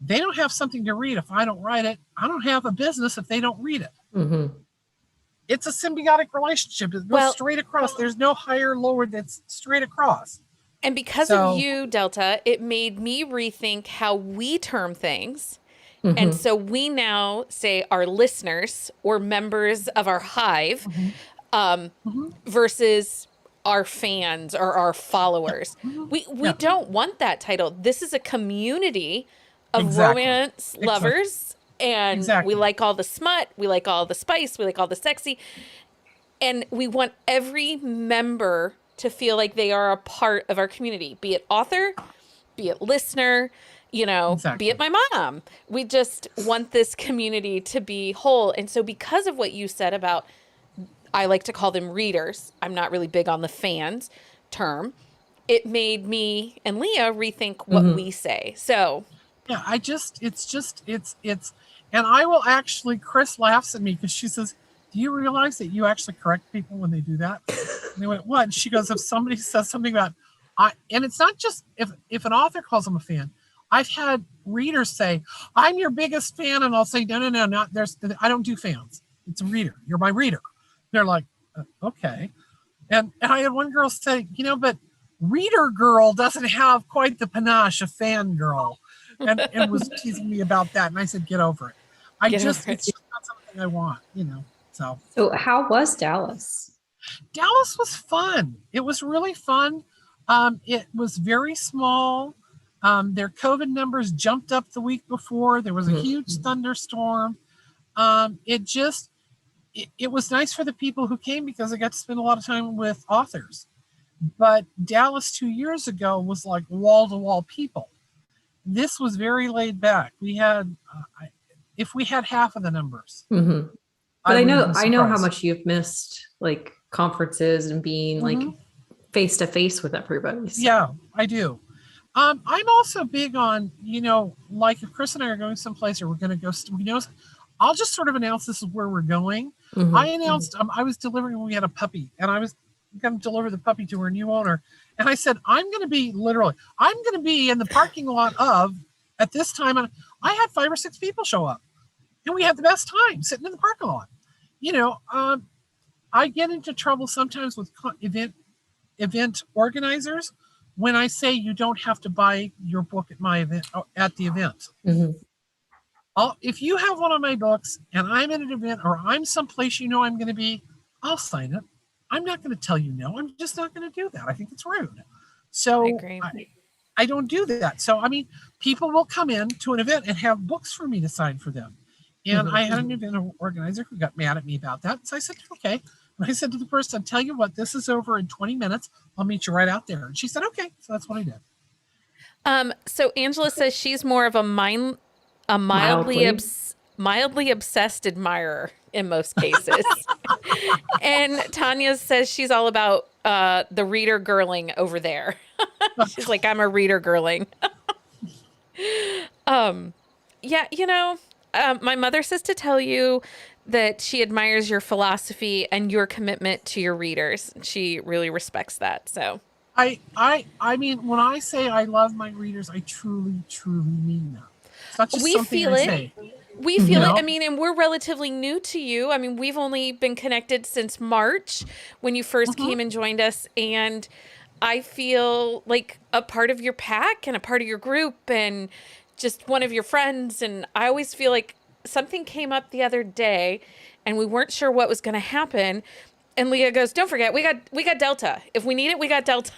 They don't have something to read if I don't write it. I don't have a business if they don't read it. It's a symbiotic relationship. It goes straight across. There's no higher, lower. That's straight across. And because of you, Delta, it made me rethink how we term things. And so we now say our listeners or members of our hive versus our fans or our followers. We don't want that title. This is a community of romance lovers. And we like all the smut. We like all the spice. We like all the sexy. And we want every member to feel like they are a part of our community, be it author, be it listener, be it my mom. We just want this community to be whole. And so because of what you said about, I like to call them readers, I'm not really big on the fans term, it made me and Leah rethink what we say. So yeah, and I will actually, Chris laughs at me because she says, do you realize that you actually correct people when they do that? And they went, what? And she goes, if somebody says something about, and it's not just if an author calls them a fan. I've had readers say, I'm your biggest fan. And I'll say, no, I don't do fans. It's a reader. You're my reader. They're like, okay. And I had one girl say, but reader girl doesn't have quite the panache of fangirl, and was teasing me about that. And I said, get over it. It's just not something I want, So how was Dallas? Dallas was fun. It was really fun. It was very small. Their COVID numbers jumped up the week before. There was a huge thunderstorm. It was nice for the people who came because I got to spend a lot of time with authors. But Dallas 2 years ago was like wall-to-wall people. This was very laid back. We had, if we had half of the numbers. Mm-hmm. But I know how much you've missed like conferences and being like face-to-face with everybody. So. Yeah, I do. I'm also big on, like if Chris and I are going someplace or we're going to go, I'll just sort of announce this is where we're going. I announced I was delivering when we had a puppy, and I was going to deliver the puppy to her new owner. And I said, I'm going to be in the parking lot at this time. And I had 5 or 6 people show up, and we had the best time sitting in the parking lot. I get into trouble sometimes with event organizers when I say you don't have to buy your book at my event, at the event. If you have one of my books and I'm at an event or I'm someplace I'm going to be, I'll sign it. I'm not going to tell you no. I'm just not going to do that. I think it's rude. So I don't do that. So, people will come in to an event and have books for me to sign for them. And I had an event organizer who got mad at me about that. So I said, okay. And I said to the person, tell you what, this is over in 20 minutes. I'll meet you right out there. And she said, okay. So that's what I did. So Angela says she's more of a mildly obsessed admirer in most cases. And Tanya says she's all about the reader girling over there. She's like, I'm a reader girling. My mother says to tell you that she admires your philosophy and your commitment to your readers. She really respects that. So when I say I love my readers, I truly, truly mean that. It's not just we something feel I it. say. We feel it. And we're relatively new to you. We've only been connected since March when you first came and joined us. And I feel like a part of your pack and a part of your group and just one of your friends. And I always feel like something came up the other day and we weren't sure what was going to happen. And Leah goes, don't forget, we got Delta. If we need it, we got Delta.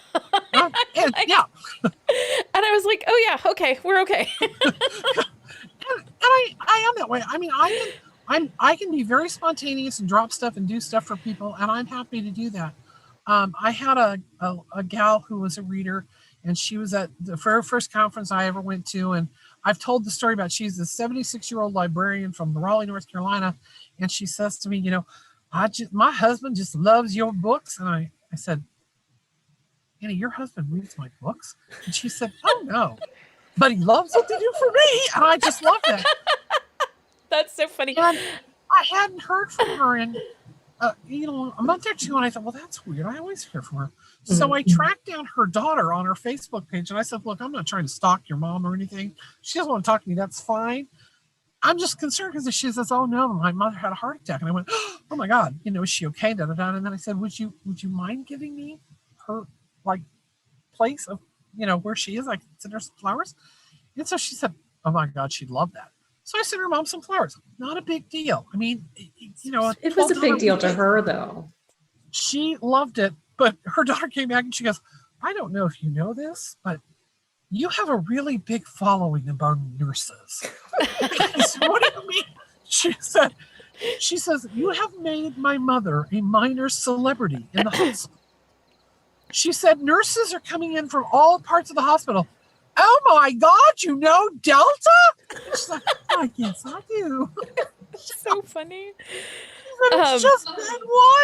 Yeah. And I was like, oh yeah, okay, we're okay. And I am that way. I can be very spontaneous and drop stuff and do stuff for people, and I'm happy to do that. I had a gal who was a reader, and she was at the very first conference I ever went to, and I've told the story about she's a 76-year-old librarian from Raleigh, North Carolina, and she says to me, my husband just loves your books, and I said, Annie, your husband reads my books? And she said, oh no. But he loves what they do for me, and I just love that. That's so funny. And I hadn't heard from her in, a month or two, and I thought, well, that's weird. I always hear from her. So I tracked down her daughter on her Facebook page, and I said, look, I'm not trying to stalk your mom or anything. She doesn't want to talk to me. That's fine. I'm just concerned because if she says, oh no, my mother had a heart attack, and I went, oh my God, is she okay? And then I said, would you mind giving me her place of where she is? I can send her some flowers. And so she said, oh my God, she'd love that. So I sent her mom some flowers. Not a big deal. It was a big deal to her though. She loved it, but her daughter came back and she goes, I don't know if you know this, but you have a really big following among nurses. I said, what do you mean? She says, you have made my mother a minor celebrity in the hospital. She said, nurses are coming in from all parts of the hospital. Oh my God, Delta? She's like, oh, yes, I do. So funny. It's just been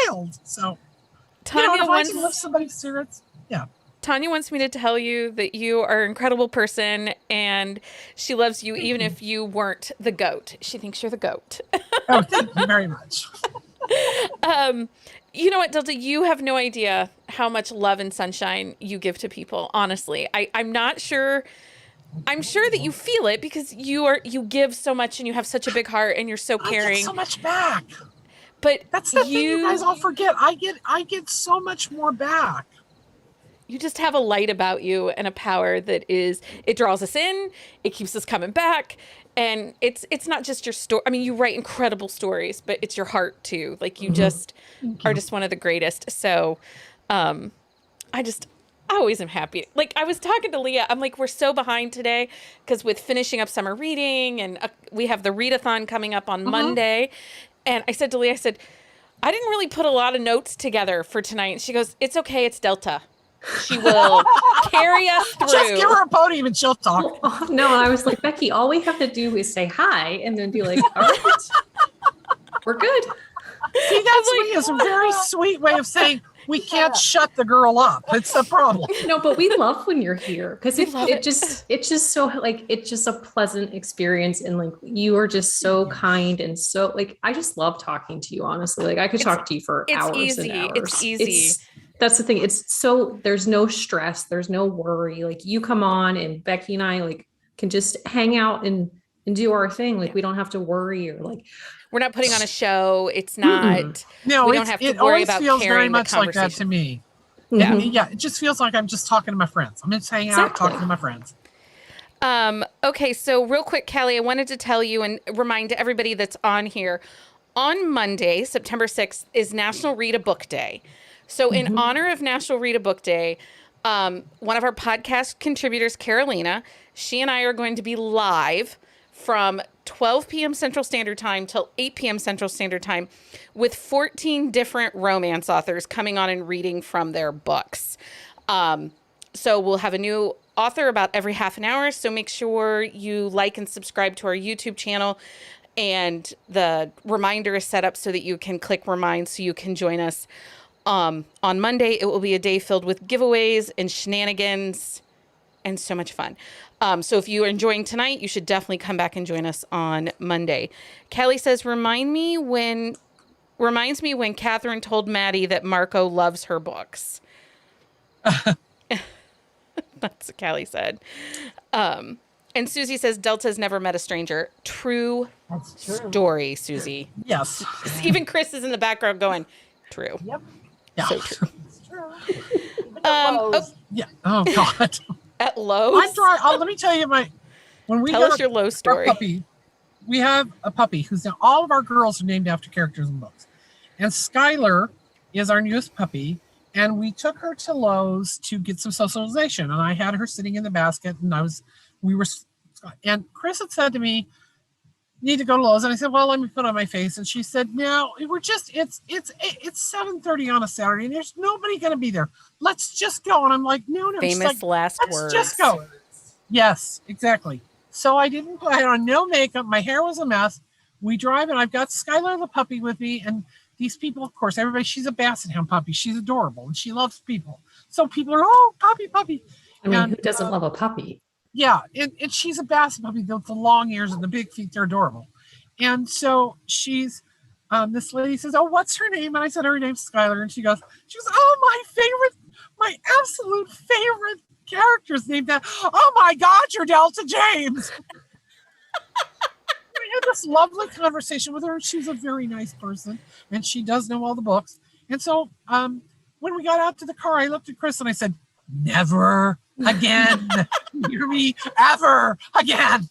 wild. So, Tanya if I can lift somebody's spirits, yeah. Tanya wants me to tell you that you are an incredible person and she loves you even if you weren't the goat. She thinks you're the goat. Oh, thank you very much. You know what, Delta, you have no idea how much love and sunshine you give to people, honestly. I'm not sure. I'm sure that you feel it because you give so much and you have such a big heart and you're so caring. I get so much back. But that's the thing you guys all forget. I get so much more back. you just have a light about you and a power that it draws us in, it keeps us coming back. And it's not just your story. I mean, you write incredible stories, but it's your heart too. Like you just are just one of the greatest. So, I always am happy. Like I was talking to Leah, I'm like, we're so behind today because with finishing up summer reading and we have the readathon coming up on Monday. And I said to Leah, I didn't really put a lot of notes together for tonight. And she goes, it's okay. It's Delta. She will carry us through. Just give her a podium and she'll talk. No, I was like, Becky, all we have to do is say hi and then be like, all right, we're good. See, that's Leah's a very sweet way of saying we can't shut the girl up. It's the problem. No, but we love when you're here because it's just so like it's just a pleasant experience, and like you are just so kind and so like I just love talking to you. Honestly, like I could talk to you for hours and hours. It's easy. That's the thing. It's so there's no stress, there's no worry. Like you come on, and Becky and I like can just hang out and do our thing. Like we don't have to worry or like. We're not putting on a show. It's not. No, we don't have to worry about feels carrying very much the like that to me. Yeah, yeah. It just feels like I'm just talking to my friends. I'm just hanging out, talking to my friends. Okay, so real quick, Callie, I wanted to tell you and remind everybody that's on here. On Monday, September 6th, is National Read a Book Day. So in honor of National Read a Book Day, one of our podcast contributors, Carolina, she and I are going to be live from 12 p.m. Central Standard Time till 8 p.m. Central Standard Time with 14 different romance authors coming on and reading from their books. So we'll have a new author about every half an hour. So make sure you like and subscribe to our YouTube channel. And the reminder is set up so that you can click remind so you can join us. On Monday, it will be a day filled with giveaways and shenanigans and so much fun. So if you're enjoying tonight, you should definitely come back and join us on Monday. Kelly says, reminds me when Catherine told Maddie that Marco loves her books. That's what Callie said. And Susie says, Delta's never met a stranger. True story, Susie. Yes. Even Chris is in the background going, true. Yep. Yeah. So true. It's true. Yeah. Oh, God. At Lowe's? Let me tell you when we tell us your Lowe's story. Puppy, we have a puppy who's now all of our girls are named after characters in books. And Skylar is our newest puppy. And we took her to Lowe's to get some socialization. And I had her sitting in the basket and Chris had said to me, need to go to Lowe's. And I said, well, let me put on my face. And she said, no, it's 7:30 on a Saturday and there's nobody going to be there. Let's just go. And I'm like, no. Famous last words. Let's just go. Yes, exactly. So I had on no makeup. My hair was a mess. We drive and I've got Skylar the puppy with me. And these people, of course, she's a Basset Hound puppy. She's adorable and she loves people. So people are, oh, puppy. I mean, who doesn't love a puppy? Yeah, and she's a Basset puppy with the long ears and the big feet. They're adorable. And so she's, this lady says, oh, what's her name? And I said, her name's Skylar. And she goes, oh, my absolute favorite character's named that. Oh, my God, you're Delta James. We had this lovely conversation with her. She's a very nice person, and she does know all the books. And so when we got out to the car, I looked at Chris and I said, never again hear me ever again.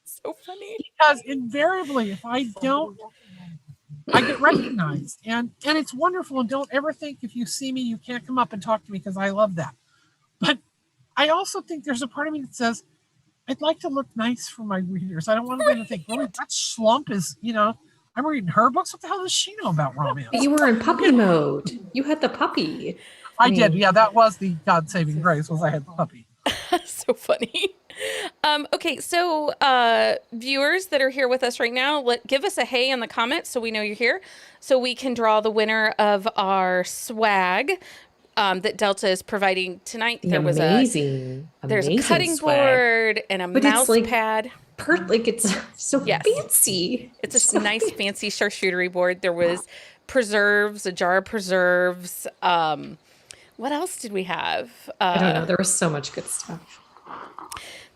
So funny. Because invariably, if I don't, I get recognized. And it's wonderful. And don't ever think if you see me, you can't come up and talk to me because I love that. But I also think there's a part of me that says, I'd like to look nice for my readers. I don't want them to think, really, that slump is, I'm reading her books. What the hell does she know about romance? But you were in puppy mode. You had the puppy. I did. Yeah, that was the God-saving grace was I had the puppy. So funny. Okay, so viewers that are here with us right now, give us a hey in the comments so we know you're here, so we can draw the winner of our swag that Delta is providing tonight. There's a cutting board and a mouse pad. It's so fancy. It's a so nice fancy charcuterie board. There was preserves, a jar of preserves. What else did we have? I don't know. There was so much good stuff.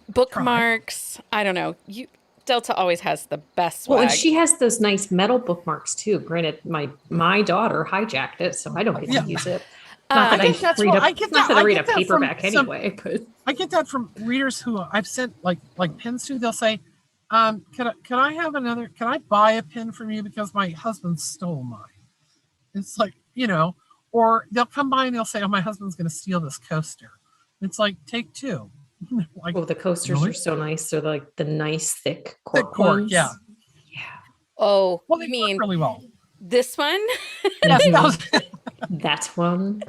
Bookmarks. I don't know. Delta always has the best swag. Well, and she has those nice metal bookmarks too. Granted, my daughter hijacked it, so I don't get to use it. Not that I read a paperback anyway, but I get that from readers who I've sent like pins to. They'll say, can I buy a pin from you because my husband stole mine? It's like, or they'll come by and they'll say, oh, my husband's going to steal this coaster. It's like, take two. Like, the coasters are so nice. They're like the nice thick cork ones. Yeah. Oh, well, they work really well. This one? Yes, that one.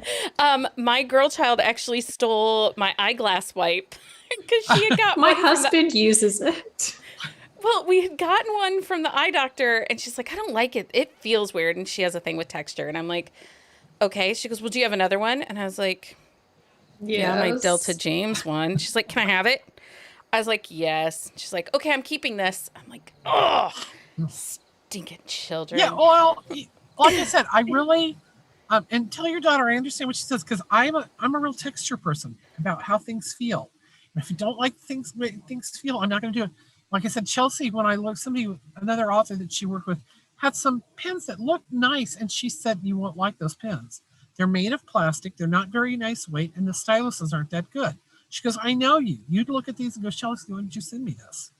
My girl child actually stole my eyeglass wipe because she had got my husband uses it. Well, we had gotten one from the eye doctor, and she's like, I don't like it. It feels weird, and she has a thing with texture. And I'm like, okay. She goes, well, do you have another one? And I was like, yeah, my Delta James one. She's like, can I have it? I was like, yes. She's like, okay, I'm keeping this. I'm like, oh, stinking children. Yeah, well, like I said, I really, and tell your daughter I understand what she says, because I'm a real texture person about how things feel. And if you don't like things feel, I'm not going to do it. Like I said, Chelsea, when I looked, another author that she worked with, had some pens that looked nice, and she said, you won't like those pens. They're made of plastic. They're not very nice weight, and the styluses aren't that good. She goes, I know you. You'd look at these and go, Chelsea, why did you send me this?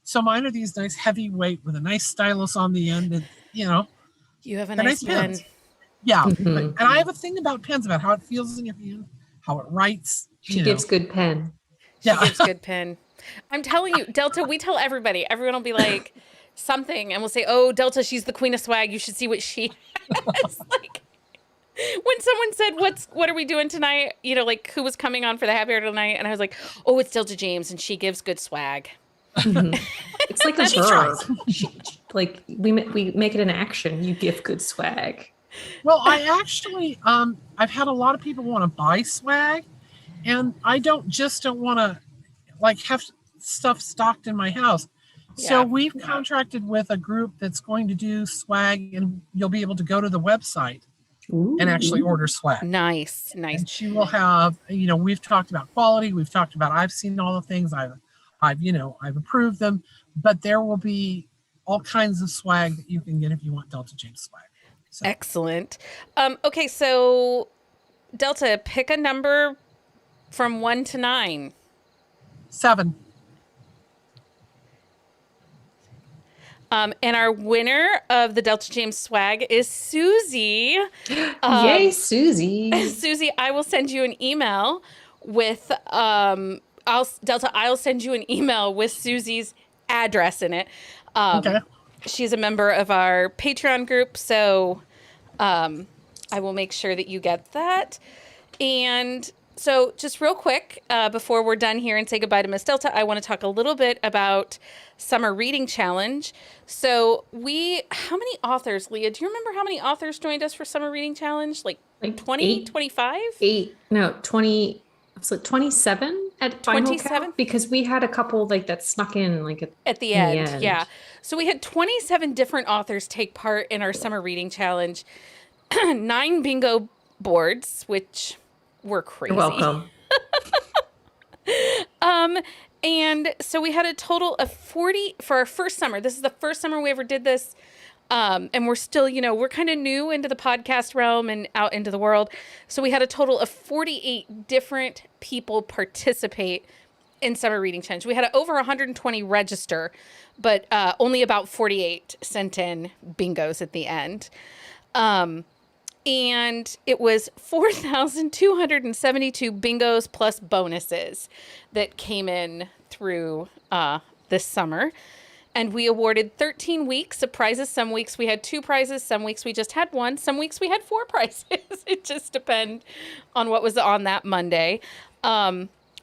So mine are these nice heavy weight with a nice stylus on the end, and you have a nice pen. Pens. Yeah, and I have a thing about pens, about how it feels in your hand, how it writes. She gives good pen. She gives good pen. I'm telling you, Delta, we tell everybody. Everyone will be like something, and we'll say, oh, Delta, she's the queen of swag. You should see what she has. Like, when someone said, what are we doing tonight? Like, who was coming on for the happy hour tonight? And I was like, oh, it's Delta James, and she gives good swag. It's like a verb. Like, we make it an action. You give good swag. Well, I actually, I've had a lot of people want to buy swag, and I don't want to like have stuff stocked in my house. Yeah. So we've contracted with a group that's going to do swag, and you'll be able to go to the website and actually order swag. Nice. And she will have, we've talked about quality. We've talked about, I've seen all the things, I've approved them, but there will be all kinds of swag that you can get if you want Delta James swag. So. Excellent. Okay. So Delta, pick a number from 1 to 9. 7. And our winner of the Delta James swag is Susie. Yay, Susie. Susie, I will send you an email with I'll send you an email with Susie's address in it. Okay. She's a member of our Patreon group, so I will make sure that you get that. And so just real quick, before we're done here and say goodbye to Miss Delta, I want to talk a little bit about Summer Reading Challenge. So how many authors, Leah, do you remember how many authors joined us for Summer Reading Challenge? Like 20, 25? 20, was it 27 at final 27 count? Because we had a couple that snuck in at the end. Yeah. So we had 27 different authors take part in our Summer Reading Challenge. 9 bingo boards, which were crazy. You're welcome. And so we had a total of 40 for our first summer. This is the first summer we ever did this. And we're still, we're kind of new into the podcast realm and out into the world. So we had a total of 48 different people participate in Summer Reading Challenge. We had over 120 register, but only about 48 sent in bingos at the end. And it was 4,272 bingos plus bonuses that came in through this summer. And we awarded 13 weeks of prizes. Some weeks we had 2 prizes. Some weeks we just had 1. Some weeks we had 4 prizes. It just depended on what was on that Monday.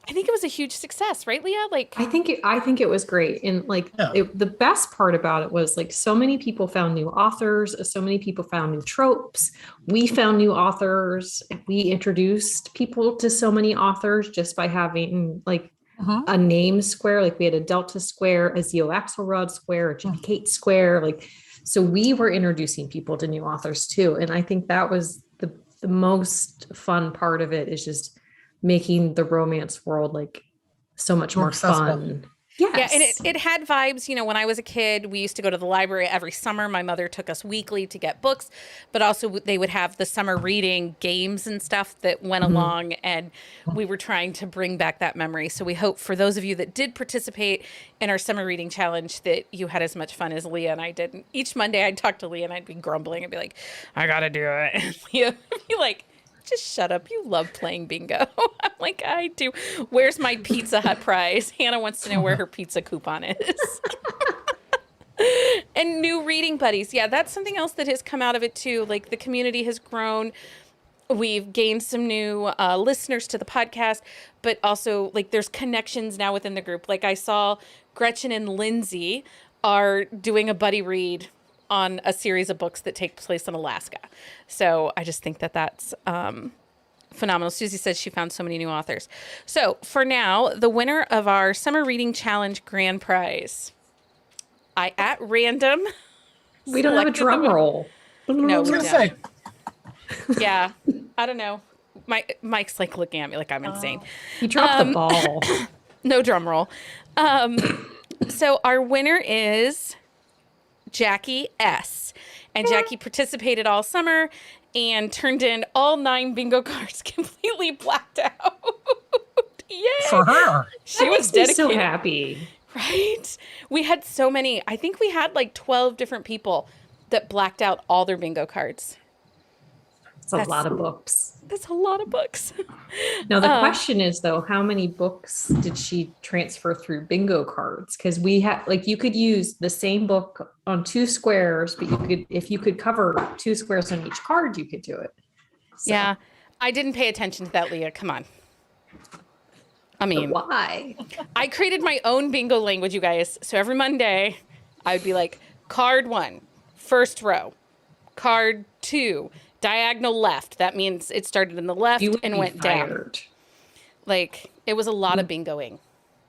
I think it was a huge success, right, Leah? I think it was great. And the best part about it was so many people found new authors. So many people found new tropes. We found new authors. We introduced people to so many authors just by having a name square. We had a Delta square, a Zio Axelrod square, a Jimmy Kate square. So we were introducing people to new authors too. And I think that was the most fun part of it, is just making the romance world so much more fun. Yes. Yeah, and it had vibes. You know, when I was a kid, we used to go to the library every summer. My mother took us weekly to get books, but also they would have the summer reading games and stuff that went along, and we were trying to bring back that memory. So we hope for those of you that did participate in our summer reading challenge that you had as much fun as Leah and I did. And each Monday I'd talk to Leah and I'd be grumbling and be like, I gotta do it. And Leah would be like, just shut up. You love playing bingo. I'm like, I do. Where's my Pizza Hut prize? Hannah wants to know where her pizza coupon is. And new reading buddies. Yeah, that's something else that has come out of it too. Like the community has grown. We've gained some new listeners to the podcast, but also like there's connections now within the group. Like I saw Gretchen and Lindsay are doing a buddy read on a series of books that take place in Alaska. So I just think that that's phenomenal. Susie says she found so many new authors. So for now, the winner of our Summer Reading Challenge grand prize, I at random. We don't have a drum roll. No, we Say. don't. Yeah, I don't know. Mike's like looking at me like I'm insane. You dropped the ball. No drum roll. So our winner is Jackie S. And Jackie participated all summer and turned in all 9 bingo cards completely blacked out. Yay! For her. She was dedicated. So happy. Right? We had so many. I think we had like 12 different people that blacked out all their bingo cards. That's a lot of books. That's a lot of books. Now the question is though, how many books did she transfer through bingo cards? Because we had like you could use the same book on 2 squares, but you could if you could cover 2 squares on each card, you could do it. So. Yeah. I didn't pay attention to that, Leah. Come on. I mean, but why? I created my own bingo language, you guys. So every Monday, I'd be like, card 1, first row, card 2, diagonal left. That means it started in the left and went down. Like it was a lot of bingoing.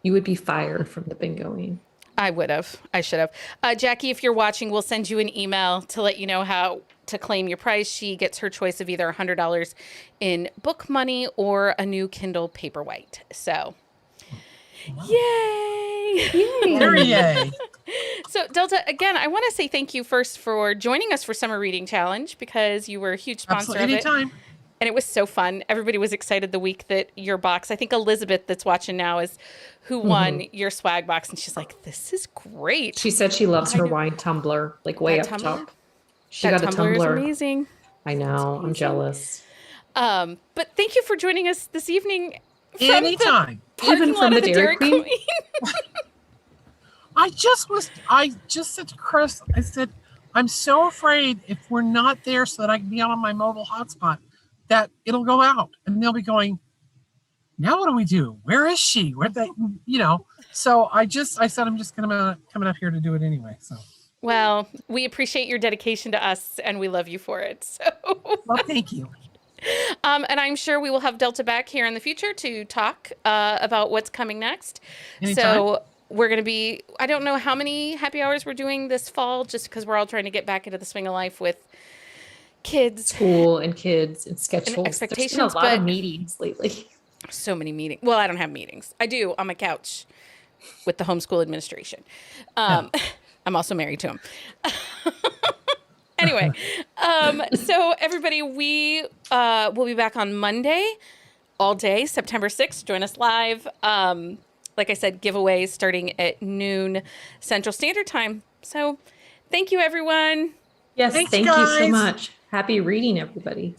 You would be fired from the bingoing. I would have. I should have. Jackie, if you're watching, we'll send you an email to let you know how to claim your prize. She gets her choice of either $100 in book money or a new Kindle Paperwhite. So, yay! Yay! So, Delta, again, I want to say thank you first for joining us for Summer Reading Challenge because you were a huge sponsor of it. Anytime. And it was so fun. Everybody was excited the week that your box, I think Elizabeth that's watching now is who won your swag box. And she's like, this is great. She said she loves her wine tumbler, like way up top. She got a tumbler. Is amazing. I know. I'm jealous. But thank you for joining us this evening. Anytime. Even from the Dairy Queen. I just said to Chris, I said, I'm so afraid if we're not there so that I can be on my mobile hotspot, that it'll go out and they'll be going, now what do we do? Where is she? Where they, so I said, I'm just coming up here to do it anyway. So. Well, we appreciate your dedication to us and we love you for it. So. Well, thank you. And I'm sure we will have Delta back here in the future to talk about what's coming next. Anytime. So we're going to be, I don't know how many happy hours we're doing this fall, just because we're all trying to get back into the swing of life with kids. School and kids and schedules. And expectations. There's been a lot of meetings lately. So many meetings. Well, I don't have meetings. I do on my couch with the homeschool administration. I'm also married to him. Anyway, so everybody, we will be back on Monday all day, September 6th. Join us live. Like I said, giveaways starting at noon Central Standard Time. So thank you, everyone. Yes, Thanks, thank guys. you so much. Happy reading, everybody.